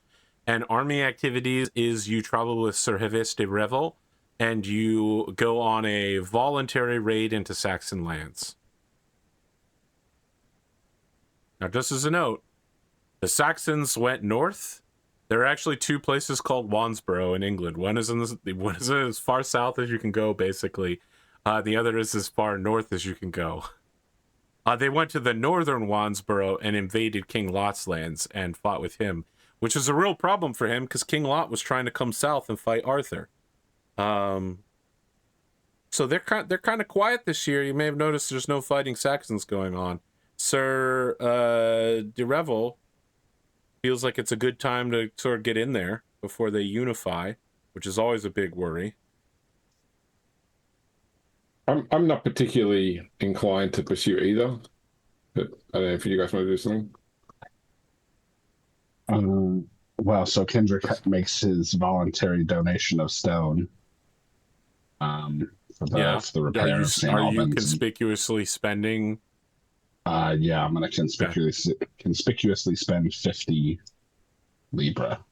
S1: And army activities is you travel with Sir Heves de Revel, and you go on a voluntary raid into Saxon lands. Now, just as a note, the Saxons went north. There are actually two places called Wansborough in England. One is as far south as you can go, basically. The other is as far north as you can go. They went to the northern Wansborough and invaded King Lot's lands and fought with him, which was a real problem for him because King Lot was trying to come south and fight Arthur. So they're kind of quiet this year. You may have noticed there's no fighting Saxons going on. Sir de Revel feels like it's a good time to sort of get in there before they unify, which is always a big worry.
S3: I'm not particularly inclined to pursue either, but I don't know if you guys want to do something.
S4: Well, so Kendric makes his voluntary donation of stone. For the repair of St.
S1: Are you
S4: Albans.
S1: conspicuously spending?
S4: Yeah, I'm gonna conspicuously spend 50 Libra,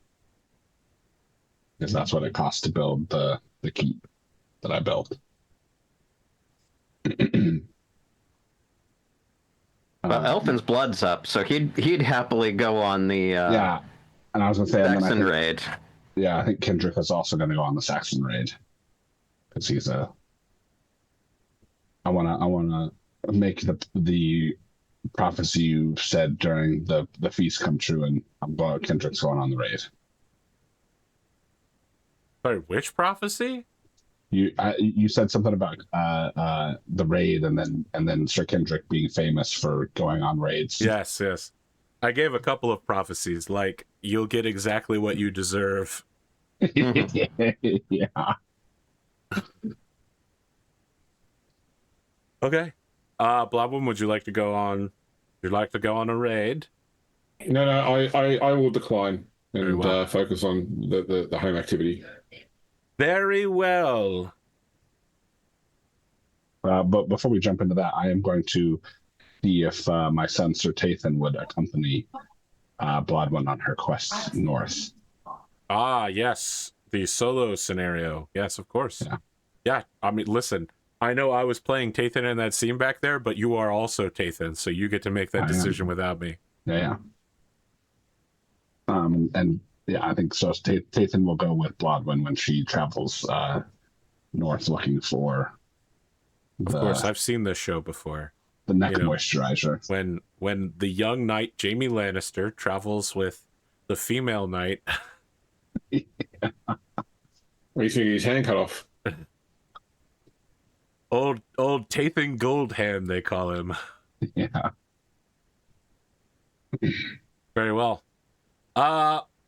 S4: because that's what it costs to build the keep that I built.
S2: Well, Elffin's blood's up, so he'd happily go on the
S4: Yeah, and I was gonna say,
S2: Saxon raid.
S4: Yeah, I think Kendric is also gonna go on the Saxon raid because he's a. I wanna make the prophecy you said during the feast come true, and Kendrick's going on the raid.
S1: Sorry, which prophecy?
S4: You said something about the raid, and then Sir Kendric being famous for going on raids.
S1: Yes. I gave a couple of prophecies, like you'll get exactly what you deserve.
S4: Yeah.
S1: Okay. Blodwyn, would you like to go on? Would you like to go on a raid?
S3: No, I will decline and
S1: well.
S3: focus on the home activity.
S1: Very well.
S4: But before we jump into that, I am going to see if my son Sir Tathan would accompany Blodwyn on her quest north.
S1: Ah, yes. The solo scenario. Yes, of course. Yeah. I mean, listen, I know I was playing Tathan in that scene back there, but you are also Tathan, so you get to make that decision without me.
S4: Yeah. And yeah, I think so. Tathan will go with Blodwyn when she travels north looking for.
S1: Of course, I've seen this show before.
S4: The neck moisturizer.
S1: When the young knight Jaime Lannister travels with the female knight.
S3: Well, he's going to get his hand cut off.
S1: Old Tathan Goldhand, they call him.
S4: Yeah.
S1: Very well.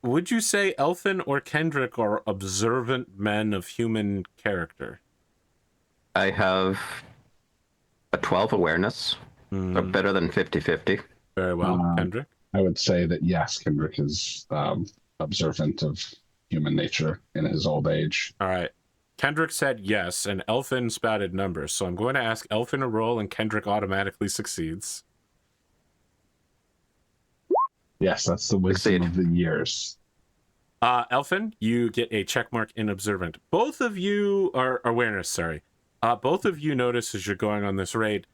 S1: Would you say Elffin or Kendric are observant men of human character?
S2: I have A 12 awareness. So better than 50-50.
S1: Very well, Kendric.
S4: I would say that yes, Kendrick is observant of human nature in his old age.
S1: All right. Kendrick said yes, and Elffin spouted numbers. So I'm going to ask Elffin to roll, and Kendrick automatically succeeds.
S4: Yes, that's the wisdom of the years.
S1: Elffin, you get a check mark in observant. Both of you are awareness. Sorry, both of you notice as you're going on this raid,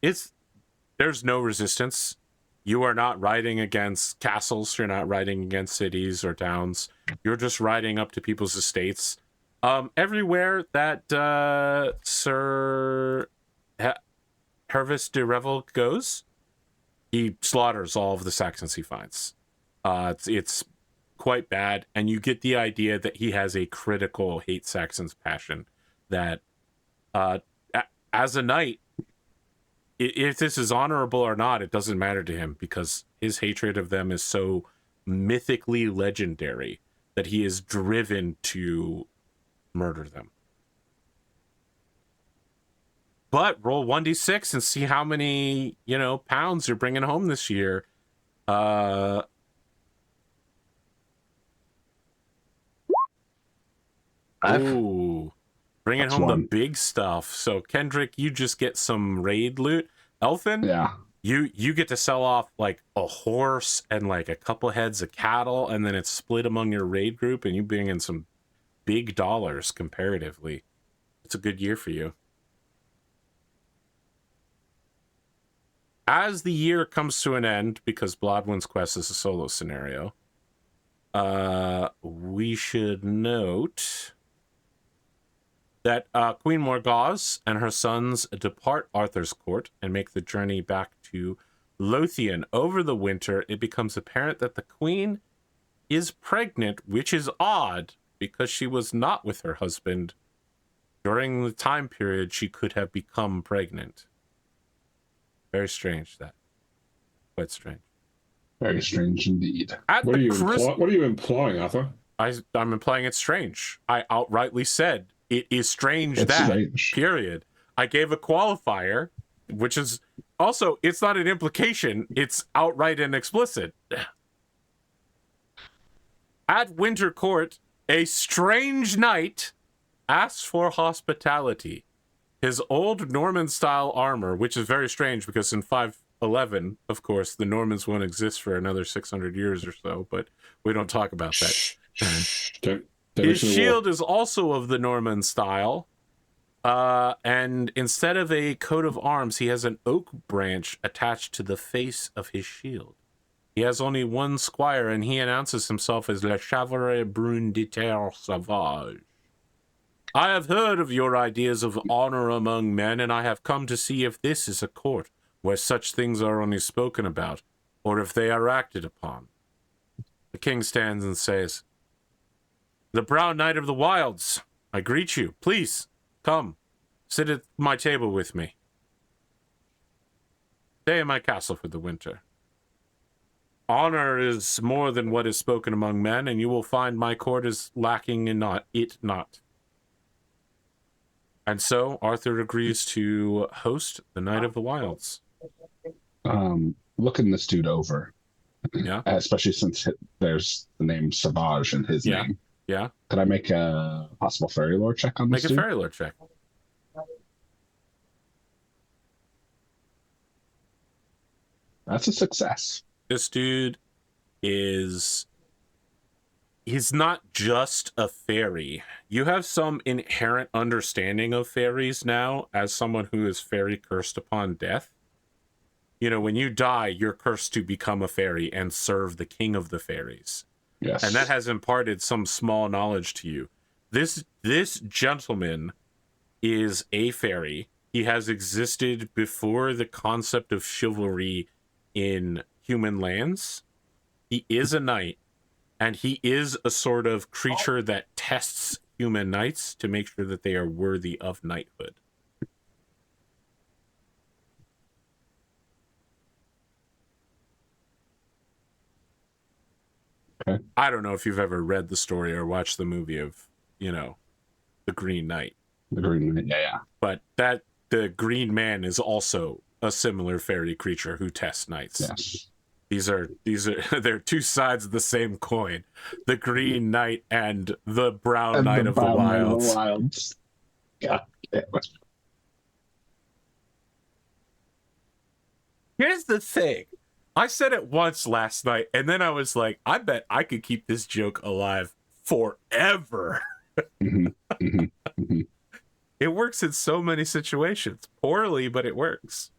S1: there's no resistance. You are not riding against castles. You're not riding against cities or towns. You're just riding up to people's estates. Everywhere that Sir Hervis de Revel goes, he slaughters all of the Saxons he finds. It's quite bad, and you get the idea that he has a critical hate Saxons passion that, as a knight, if this is honorable or not, it doesn't matter to him, because his hatred of them is so mythically legendary that he is driven to murder them. But roll 1d6 and see how many, pounds you're bringing home this year. Ooh, bringing home the big stuff. So Kendrick, you just get some raid loot. Elffin,
S4: yeah,
S1: you get to sell off like a horse and like a couple heads of cattle, and then it's split among your raid group, and you bring in some big dollars comparatively. It's a good year for you. As the year comes to an end, because Blodwyn's quest is a solo scenario, we should note that Queen Morgause and her sons depart Arthur's court and make the journey back to Lothian. Over the winter, it becomes apparent that the queen is pregnant, which is odd because she was not with her husband during the time period she could have become pregnant. Very strange, that. Quite strange.
S4: Very strange indeed.
S3: What are you implying, Arthur?
S1: I'm implying it's strange. I outrightly said it is strange. It's strange. Period. I gave a qualifier, which is also, it's not an implication, it's outright and explicit. At Winter Court, a strange knight asks for hospitality. His old Norman-style armor, which is very strange because in 511, of course, the Normans won't exist for another 600 years or so, but we don't talk about that. His shield is also of the Norman style, and instead of a coat of arms, he has an oak branch attached to the face of his shield. He has only one squire, and he announces himself as Le Chevalier Brun de Terre Sauvage. I have heard of your ideas of honor among men, and I have come to see if this is a court where such things are only spoken about, or if they are acted upon. The king stands and says, "The Brown Knight of the Wilds, I greet you. Please, come, sit at my table with me. Stay in my castle for the winter. Honor is more than what is spoken among men, and you will find my court is lacking in it not." And so Arthur agrees to host the Knight of the Wilds.
S4: Looking this dude over,
S1: yeah,
S4: especially since there's the name Savage in his name.
S1: Yeah.
S4: Could I make a possible fairy lore check on this dude?
S1: Make a fairy lore check.
S4: That's a success.
S1: This dude he's not just a fairy. You have some inherent understanding of fairies now as someone who is fairy cursed upon death. When you die, you're cursed to become a fairy and serve the king of the fairies.
S4: Yes.
S1: And that has imparted some small knowledge to you. This gentleman is a fairy. He has existed before the concept of chivalry in human lands. He is a knight, and he is a sort of creature that tests human knights to make sure that they are worthy of knighthood.
S4: Okay.
S1: I don't know if you've ever read the story or watched the movie of, the Green Knight.
S4: The Green Knight, yeah.
S1: But that the green man is also a similar fairy creature who tests knights.
S4: Yes.
S1: These are they're two sides of the same coin. The green knight and the brown knight of the wilds.
S4: God damn it.
S1: Here's the thing. I said it once last night, and then I was like, I bet I could keep this joke alive forever. It works in so many situations. Poorly, but it works.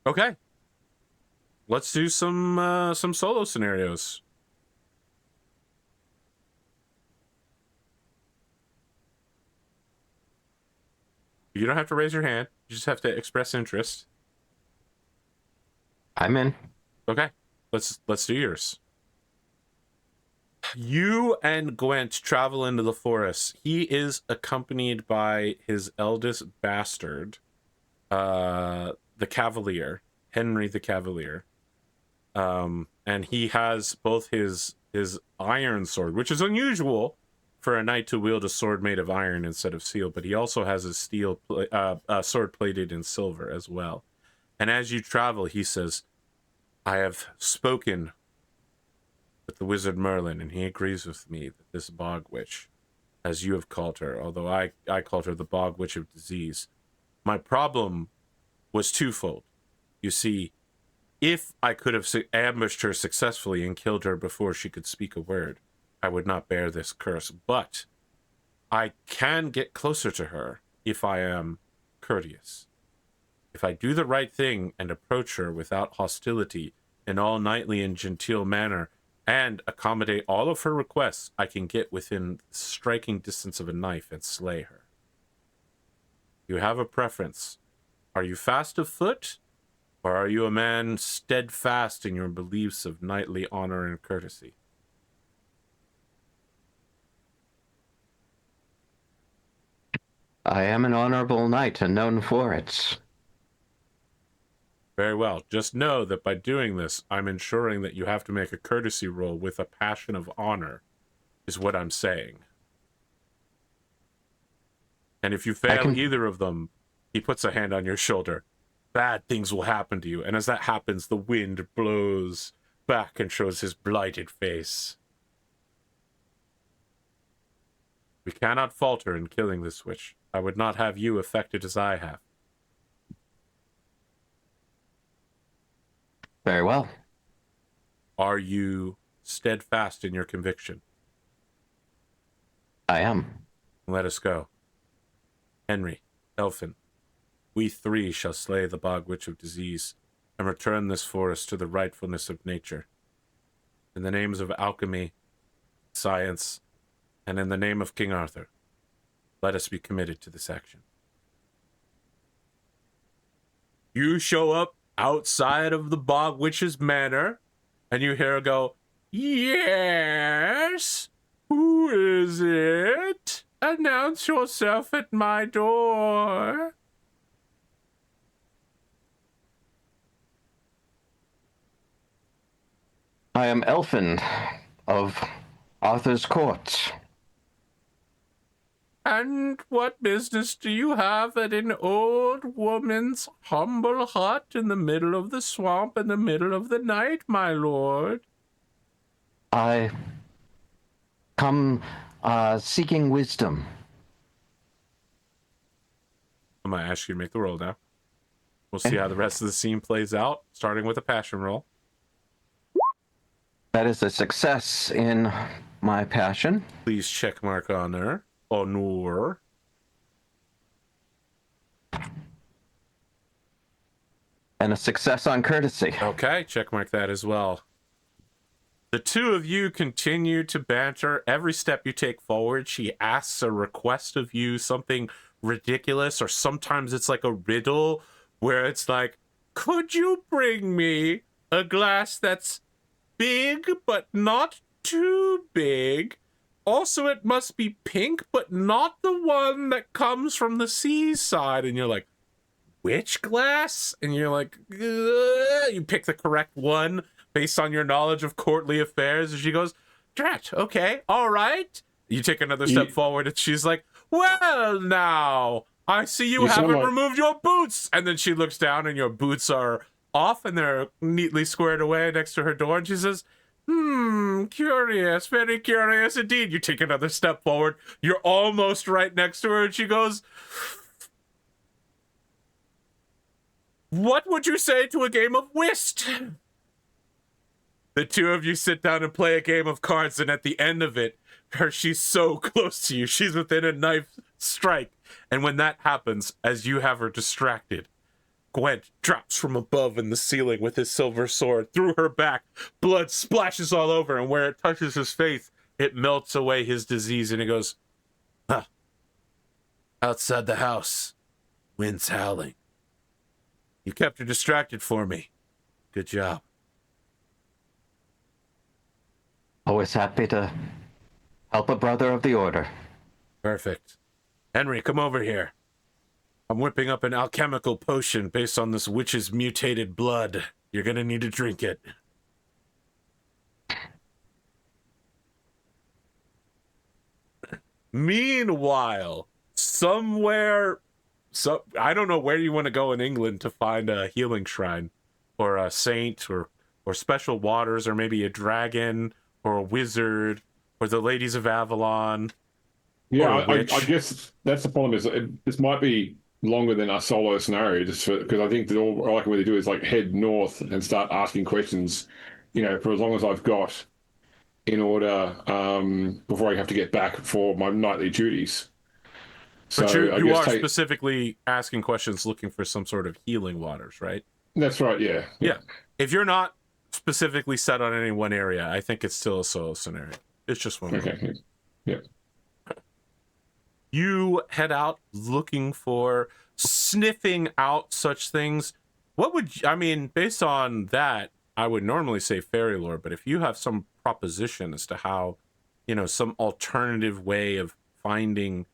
S1: Okay. Let's do some solo scenarios. You don't have to raise your hand. You just have to express interest.
S2: I'm in.
S1: Okay. Let's do yours. You and Gwent travel into the forest. He is accompanied by his eldest bastard, the Cavalier, Henry the Cavalier. And he has both his iron sword, which is unusual for a knight to wield a sword made of iron instead of steel, but he also has his steel sword plated in silver as well. And as you travel, he says, I have spoken with the wizard Merlin, and he agrees with me that this bog witch, as you have called her, although I called her the bog witch of disease, my problem was twofold. You see, if I could have ambushed her successfully and killed her before she could speak a word, I would not bear this curse. But I can get closer to her if I am courteous. If I do the right thing and approach her without hostility in all knightly and genteel manner and accommodate all of her requests, I can get within striking distance of a knife and slay her. You have a preference. Are you fast of foot? Or are you a man steadfast in your beliefs of knightly honor and courtesy?
S2: I am an honorable knight and known for it.
S1: Very well. Just know that by doing this, I'm ensuring that you have to make a courtesy roll with a passion of honor, is what I'm saying. And if you fail either of them, he puts a hand on your shoulder. Bad things will happen to you. And as that happens, the wind blows back and shows his blighted face. We cannot falter in killing this witch. I would not have you affected as I have.
S2: Very well.
S1: Are you steadfast in your conviction?
S2: I am.
S1: Let us go. Henry, Elffin, we three shall slay the bog witch of disease and return this forest to the rightfulness of nature. In the names of alchemy, science, and in the name of King Arthur, let us be committed to this action. You show up outside of the bog witch's manor, and you hear her go, "Yes? Who is it? Announce yourself at my door."
S2: I am Elffin of Arthur's court.
S1: And what business do you have at an old woman's humble hut in the middle of the swamp in the middle of the night, my lord?
S2: I come seeking wisdom.
S1: I'm going to ask you to make the roll now. We'll see how the rest of the scene plays out, starting with a passion roll.
S2: That is a success in my passion.
S1: Please check mark honor. Honor.
S2: And a success on courtesy.
S1: Okay, check mark that as well. The two of you continue to banter. Every step you take forward, she asks a request of you, something ridiculous, or sometimes it's like a riddle where it's like, could you bring me a glass that's big but not too big? Also, it must be pink, but not the one that comes from the seaside. And you're like, which glass? And you're like, ugh. You pick the correct one based on your knowledge of courtly affairs. And she goes, Drat, okay, all right. You take another step forward, and she's like, well, now, I see you
S3: You sound
S1: haven't
S3: like-
S1: removed your boots. And then she looks down and your boots are off and they're neatly squared away next to her door. And she says, curious, very curious indeed. You take another step forward. You're almost right next to her. And she goes, what would you say to a game of whist? The two of you sit down and play a game of cards. And at the end of it, she's so close to you. She's within a knife strike. And when that happens, as you have her distracted, Gwent drops from above in the ceiling with his silver sword through her back. Blood splashes all over, and where it touches his face, it melts away his disease, and he goes, huh. Outside the house, wind's howling. You kept her distracted for me. Good job.
S2: Always happy to help a brother of the order.
S1: Perfect. Henry, come over here. I'm whipping up an alchemical potion based on this witch's mutated blood. You're gonna need to drink it. Meanwhile, somewhere, I don't know where you want to go in England to find a healing shrine, or a saint, or special waters, or maybe a dragon, or a wizard, or the ladies of Avalon.
S3: Yeah, I guess that's the problem. Is this might be longer than our solo scenario, just because I think that all I can really do is like head north and start asking questions, for as long as I've got, in order before I have to get back for my nightly duties. So
S1: But you
S3: I guess
S1: are specifically asking questions looking for some sort of healing waters, right?
S3: That's right. Yeah.
S1: Yeah. If you're not specifically set on any one area, I think it's still a solo scenario. It's just one.
S3: Okay. Yeah.
S1: You head out looking for, sniffing out such things. What would, based on that, I would normally say fairy lore, but if you have some proposition as to how, some alternative way of finding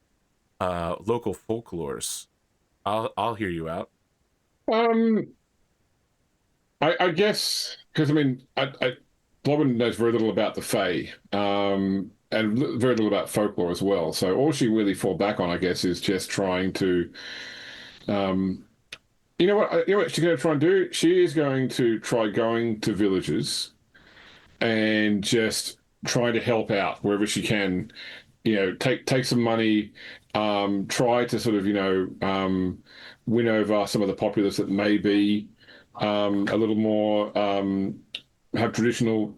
S1: local folklores, I'll hear you out.
S3: I guess, because Blodwyn knows very little about the Fae, and very little about folklore as well. So all she really fall back on, I guess, is just trying to, you know what she's going to try and do? She is going to try going to villages and just trying to help out wherever she can. Take some money, try to sort of, win over some of the populace that may be a little more have traditional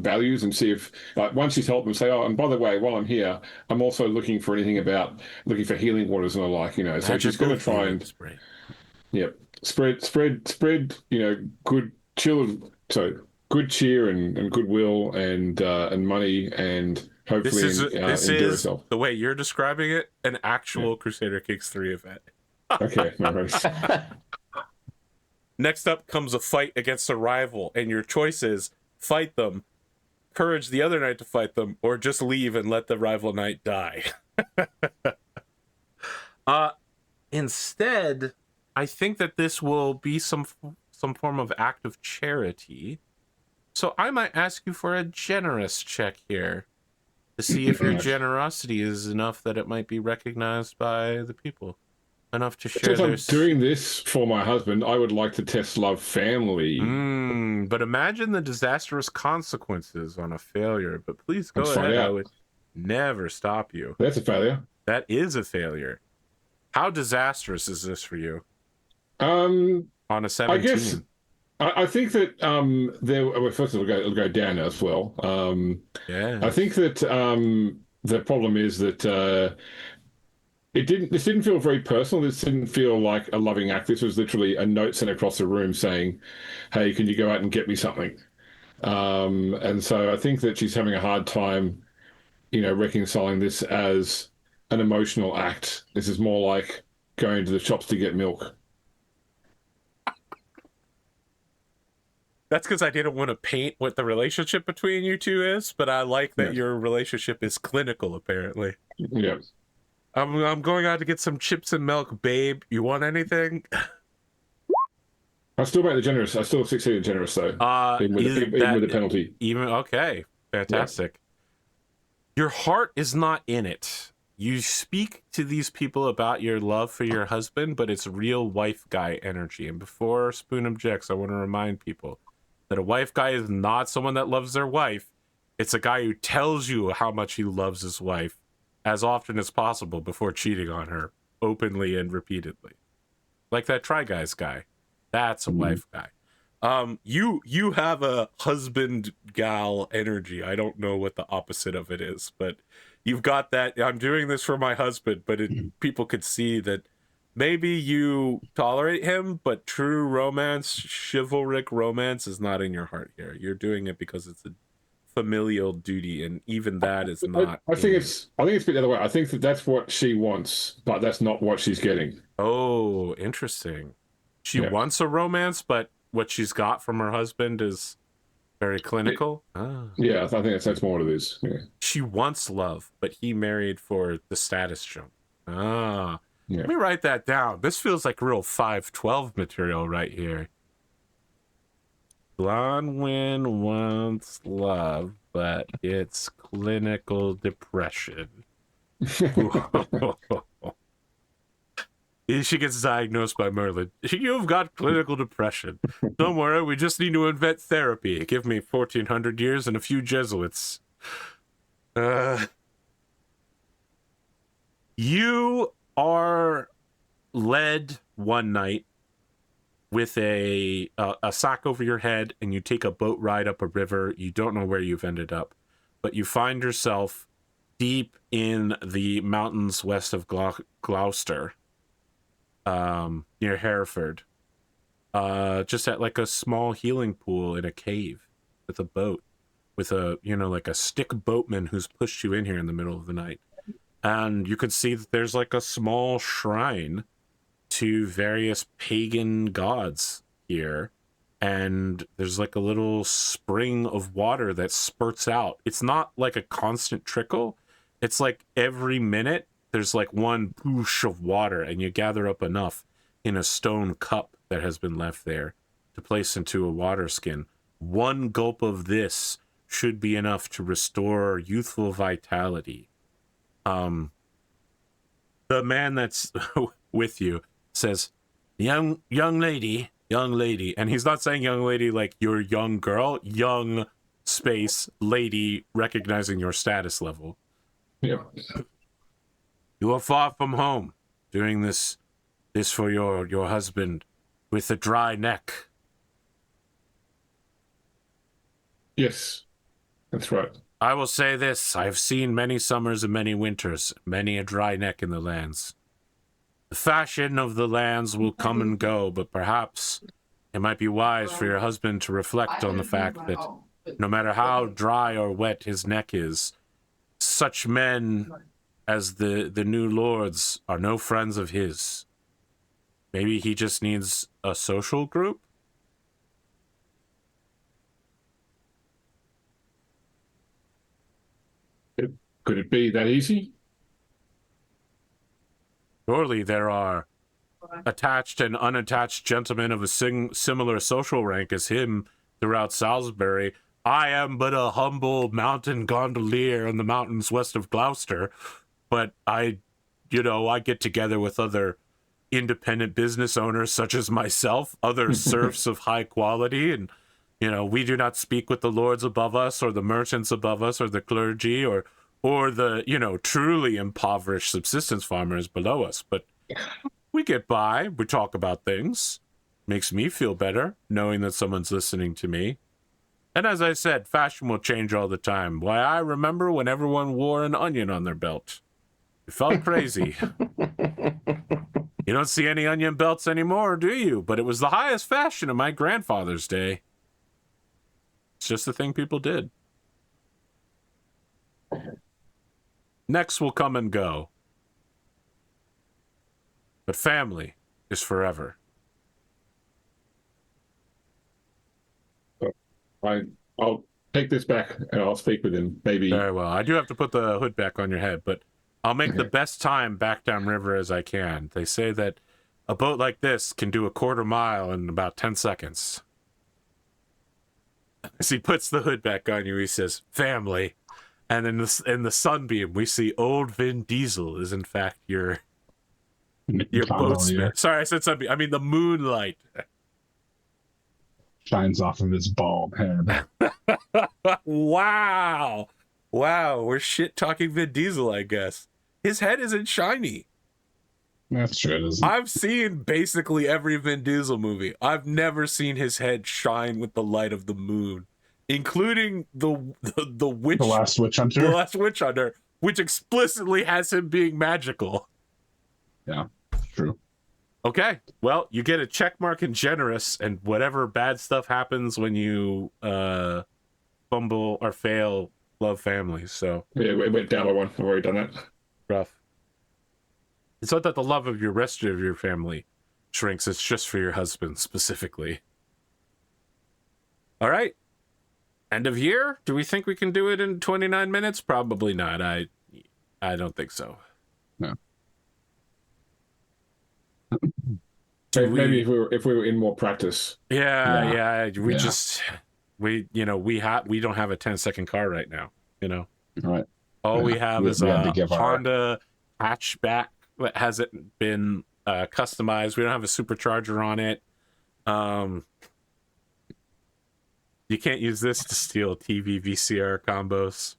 S3: values, and see if once she's helped them, say, oh, and by the way, while I'm here, I'm also looking for healing waters and the like, So she's going to try and spread good good cheer and goodwill and money, and hopefully
S1: this
S3: endure
S1: is
S3: herself.
S1: The way you're describing it, an actual Crusader Kings 3 event.
S3: Okay, no worries.
S1: Next up comes a fight against a rival, and your choice is fight them, encourage the other knight to fight them, or just leave and let the rival knight die. Instead, I think that this will be some form of act of charity. So I might ask you for a generous check here to see if your generosity is enough that it might be recognized by the people. Enough to share
S3: Since I'm doing this for my husband, I would like to test love family.
S1: But imagine the disastrous consequences on a failure. But please go ahead. I would never stop you.
S3: That's a failure.
S1: That is a failure. How disastrous is this for you?
S3: On
S1: a 17.
S3: I guess I think that first of all, it'll go down as well. I think that the problem is that this didn't feel very personal. This didn't feel like a loving act. This was literally a note sent across the room saying, hey, can you go out and get me something? And so I think that she's having a hard time, reconciling this as an emotional act. This is more like going to the shops to get milk.
S1: That's because I didn't want to paint what the relationship between you two is, but I like that your relationship is clinical, apparently.
S3: Yeah.
S1: I'm going out to get some chips and milk, babe. You want anything?
S3: I still make the generous. I still succeed in generous, though. Even with the penalty.
S1: Okay. Fantastic. Yeah. Your heart is not in it. you speak to these people about your love for your husband, but it's real wife guy energy. And before Spoon objects, I want to remind people that a wife guy is not someone that loves their wife. It's a guy who tells you how much he loves his wife as often as possible before cheating on her, openly and repeatedly. Like that Try Guys guy. That's a wife guy. You have a husband gal energy. I don't know what the opposite of it is, but you've got that. I'm doing this for my husband, but people could see that maybe you tolerate him, but true romance, chivalric romance is not in your heart here. You're doing it because it's a familial duty, and even that is not.
S3: I think it's a bit the other way. I think that's what she wants, but that's not what she's getting.
S1: Oh, interesting. She wants a romance, but what she's got from her husband is very clinical.
S3: Yeah, I think that's more what it is. Yeah.
S1: She wants love, but he married for the status jump. Let me write that down. This feels like real 512 material right here. Blodwyn wants love, but it's clinical depression. She gets diagnosed by Merlin. You've got clinical depression. Don't worry, we just need to invent therapy. Give me 1400 years and a few Jesuits. You are led one night with a sack over your head, and you take a boat ride up a river. You don't know where you've ended up, but you find yourself deep in the mountains west of Gloucester, near Hereford, just at like a small healing pool in a cave with a boat, with a, like a stick boatman who's pushed you in here in the middle of the night. And you can see that there's like a small shrine to various pagan gods here, and there's like a little spring of water that spurts out. It's not like a constant trickle. It's like every minute there's like one poosh of water, and you gather up enough in a stone cup that has been left there to place into a water skin. One gulp of this should be enough to restore youthful vitality. The man that's with you says, young lady, and he's not saying young lady like you're young girl, young space lady, recognizing your status level.
S3: Yeah.
S1: You are far from home, doing this for your husband with a dry neck.
S3: Yes, that's right.
S1: I will say this, I have seen many summers and many winters, many a dry neck in the lands. The fashion of the lands will come and go, but perhaps it might be wise for your husband to reflect on the fact that no matter how dry or wet his neck is, such men as the new lords are no friends of his. Maybe he just needs a social group?
S3: Could it be that easy?
S1: Surely there are attached and unattached gentlemen of a similar social rank as him throughout Salisbury. I am but a humble mountain gondolier in the mountains west of Gloucester, but I get together with other independent business owners such as myself, other serfs of high quality, and we do not speak with the lords above us or the merchants above us or the clergy or the truly impoverished subsistence farmers below us, but we get by, we talk about things. Makes me feel better knowing that someone's listening to me. And as I said, fashion will change all the time. Why, I remember when everyone wore an onion on their belt. It felt crazy. You don't see any onion belts anymore, do you? But it was the highest fashion in my grandfather's day. It's just the thing people did. Necks will come and go. But family is forever.
S3: I'll take this back and I'll speak with him. Maybe.
S1: Very well. I do have to put the hood back on your head, but I'll make the best time back downriver as I can. They say that a boat like this can do a quarter mile in about 10 seconds. As he puts the hood back on you, he says, family. And in the sunbeam, we see old Vin Diesel is in fact your boatsman. Sorry, I said sunbeam. I mean the moonlight.
S4: Shines off of his bald head.
S1: Wow. We're shit talking Vin Diesel, I guess. His head isn't shiny.
S4: That's true, it isn't.
S1: I've seen basically every Vin Diesel movie. I've never seen his head shine with the light of the moon, including the witch,
S4: The Last Witch Hunter.
S1: The Last Witch Hunter, which explicitly has him being magical.
S4: Yeah, true.
S1: Okay, well, you get a check mark in generous, and whatever bad stuff happens when you fumble or fail love families. So
S3: Yeah, it went down by one. I've already done that.
S1: rough. It's not that the love of your rest of your family shrinks, it's just for your husband specifically. All right. End of year? Do we think we can do it in 29 minutes? Probably not. I don't think so.
S4: No.
S3: Maybe if we were in more practice.
S1: Yeah. We don't have a 10-second car right now, you know.
S4: Right.
S1: All we have is
S4: we had
S1: a
S4: to give
S1: Honda hatchback that hasn't been customized. We don't have a supercharger on it. You can't use this to steal TV VCR combos.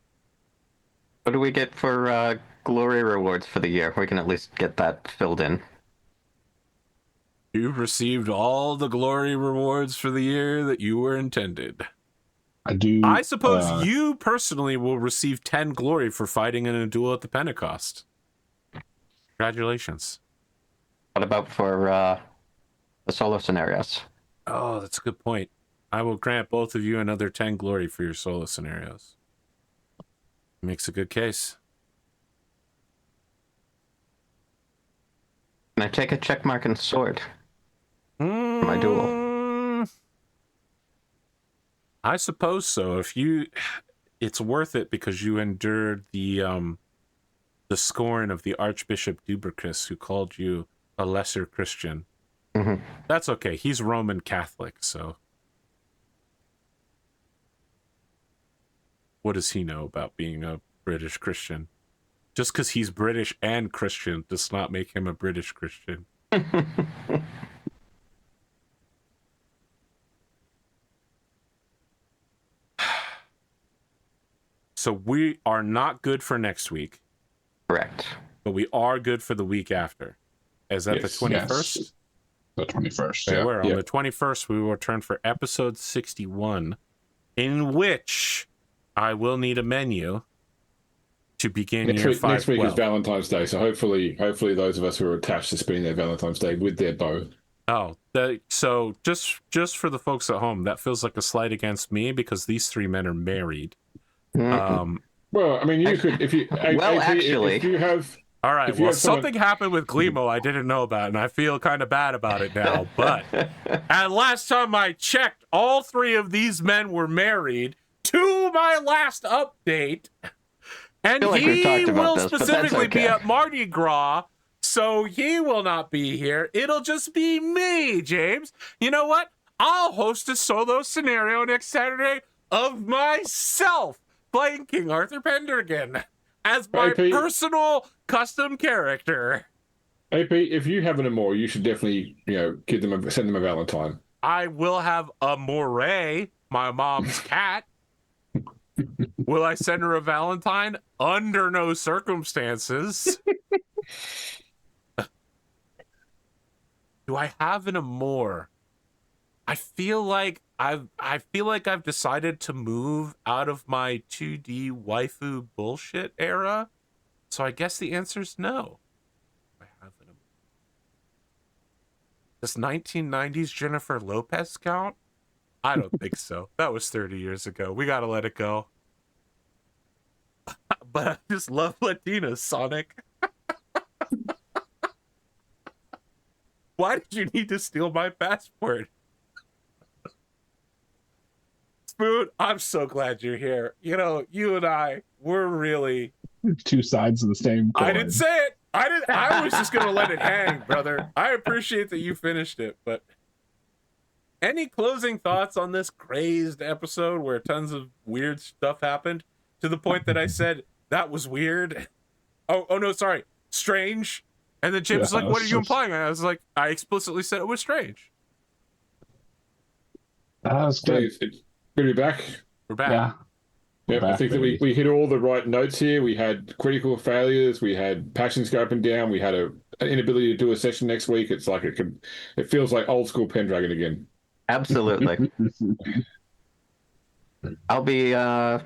S2: What do we get for glory rewards for the year? We can at least get that filled in.
S1: You've received all the glory rewards for the year that you were intended. I suppose you personally will receive 10 glory for fighting in a duel at the Pentecost. Congratulations.
S2: What about for the solo scenarios?
S1: Oh, that's a good point. I will grant both of you another 10 glory for your solo scenarios. Makes a good case.
S2: Can I take a check mark and sword? For my duel.
S1: I suppose so. It's worth it because you endured the scorn of the Archbishop Dubricus, who called you a lesser Christian.
S2: Mm-hmm.
S1: That's okay. He's Roman Catholic, so what does he know about being a British Christian? Just because he's British and Christian does not make him a British Christian. So we are not good for next week.
S2: Correct.
S1: But we are good for the week after. Is that the 21st?
S4: Yes. The 21st,
S1: Okay,
S4: yeah.
S1: where on the 21st, we will return for episode 61, in which I will need a menu to begin
S3: Next
S1: year
S3: week,
S1: 5.
S3: next week is Valentine's Day, so hopefully those of us who are attached to spending their Valentine's Day with their bow.
S1: Oh, so just for the folks at home, that feels like a slight against me because these three men are married.
S3: Well, I mean, you could if you.
S2: actually,
S3: if you have.
S1: All right. Well, something happened with Glimo I didn't know about, and I feel kind of bad about it now. But at last time I checked, all three of these men were married to my last update. And he will specifically be at Mardi Gras, so he will not be here. It'll just be me, James. You know what? I'll host a solo scenario next Saturday of myself playing King Arthur Pendragon as my personal custom character.
S3: AP, if you have an Amore, you should definitely, send them a Valentine.
S1: I will have a Moray, my mom's cat. Will I send her a Valentine? Under no circumstances. Do I have an Amore? I feel like I've decided to move out of my 2D waifu bullshit era. So I guess the answer is no. I have an Amore. Does 1990s Jennifer Lopez count? I don't think so. That was 30 years ago. We gotta let it go. But I just love Latinas, Sonic. Why did you need to steal my passport? Spoon, I'm so glad you're here. You know, you and I, we're really...
S4: two sides of the same coin.
S1: I didn't say it. I was just gonna let it hang, brother. I appreciate that you finished it, but... Any closing thoughts on this crazed episode where tons of weird stuff happened? to the point that I said that was weird. Oh no, sorry, strange. And then James was like, "What are you implying?" And I was like, "I explicitly said it was strange."
S4: That's
S3: So
S4: good.
S3: it's good to be back.
S1: We're back.
S4: Yeah.
S3: Yeah, I think that we hit all the right notes here. We had critical failures. We had passions go up and down. We had an inability to do a session next week. It's like it feels like old school Pendragon again.
S2: Absolutely. I'll be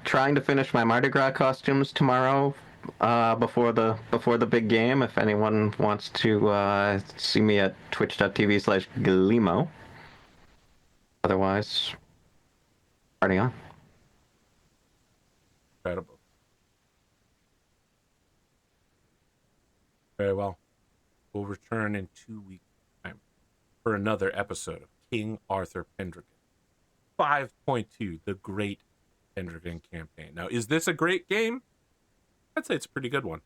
S2: trying to finish my Mardi Gras costumes tomorrow before the big game. If anyone wants to see me at twitch.tv/Glimo. Otherwise, party on.
S1: Incredible. Very well. We'll return in 2 weeks' time for another episode of King Arthur Pendragon 5.2, the Great Pendragon Campaign. Now, is this a great game? I'd say it's a pretty good one.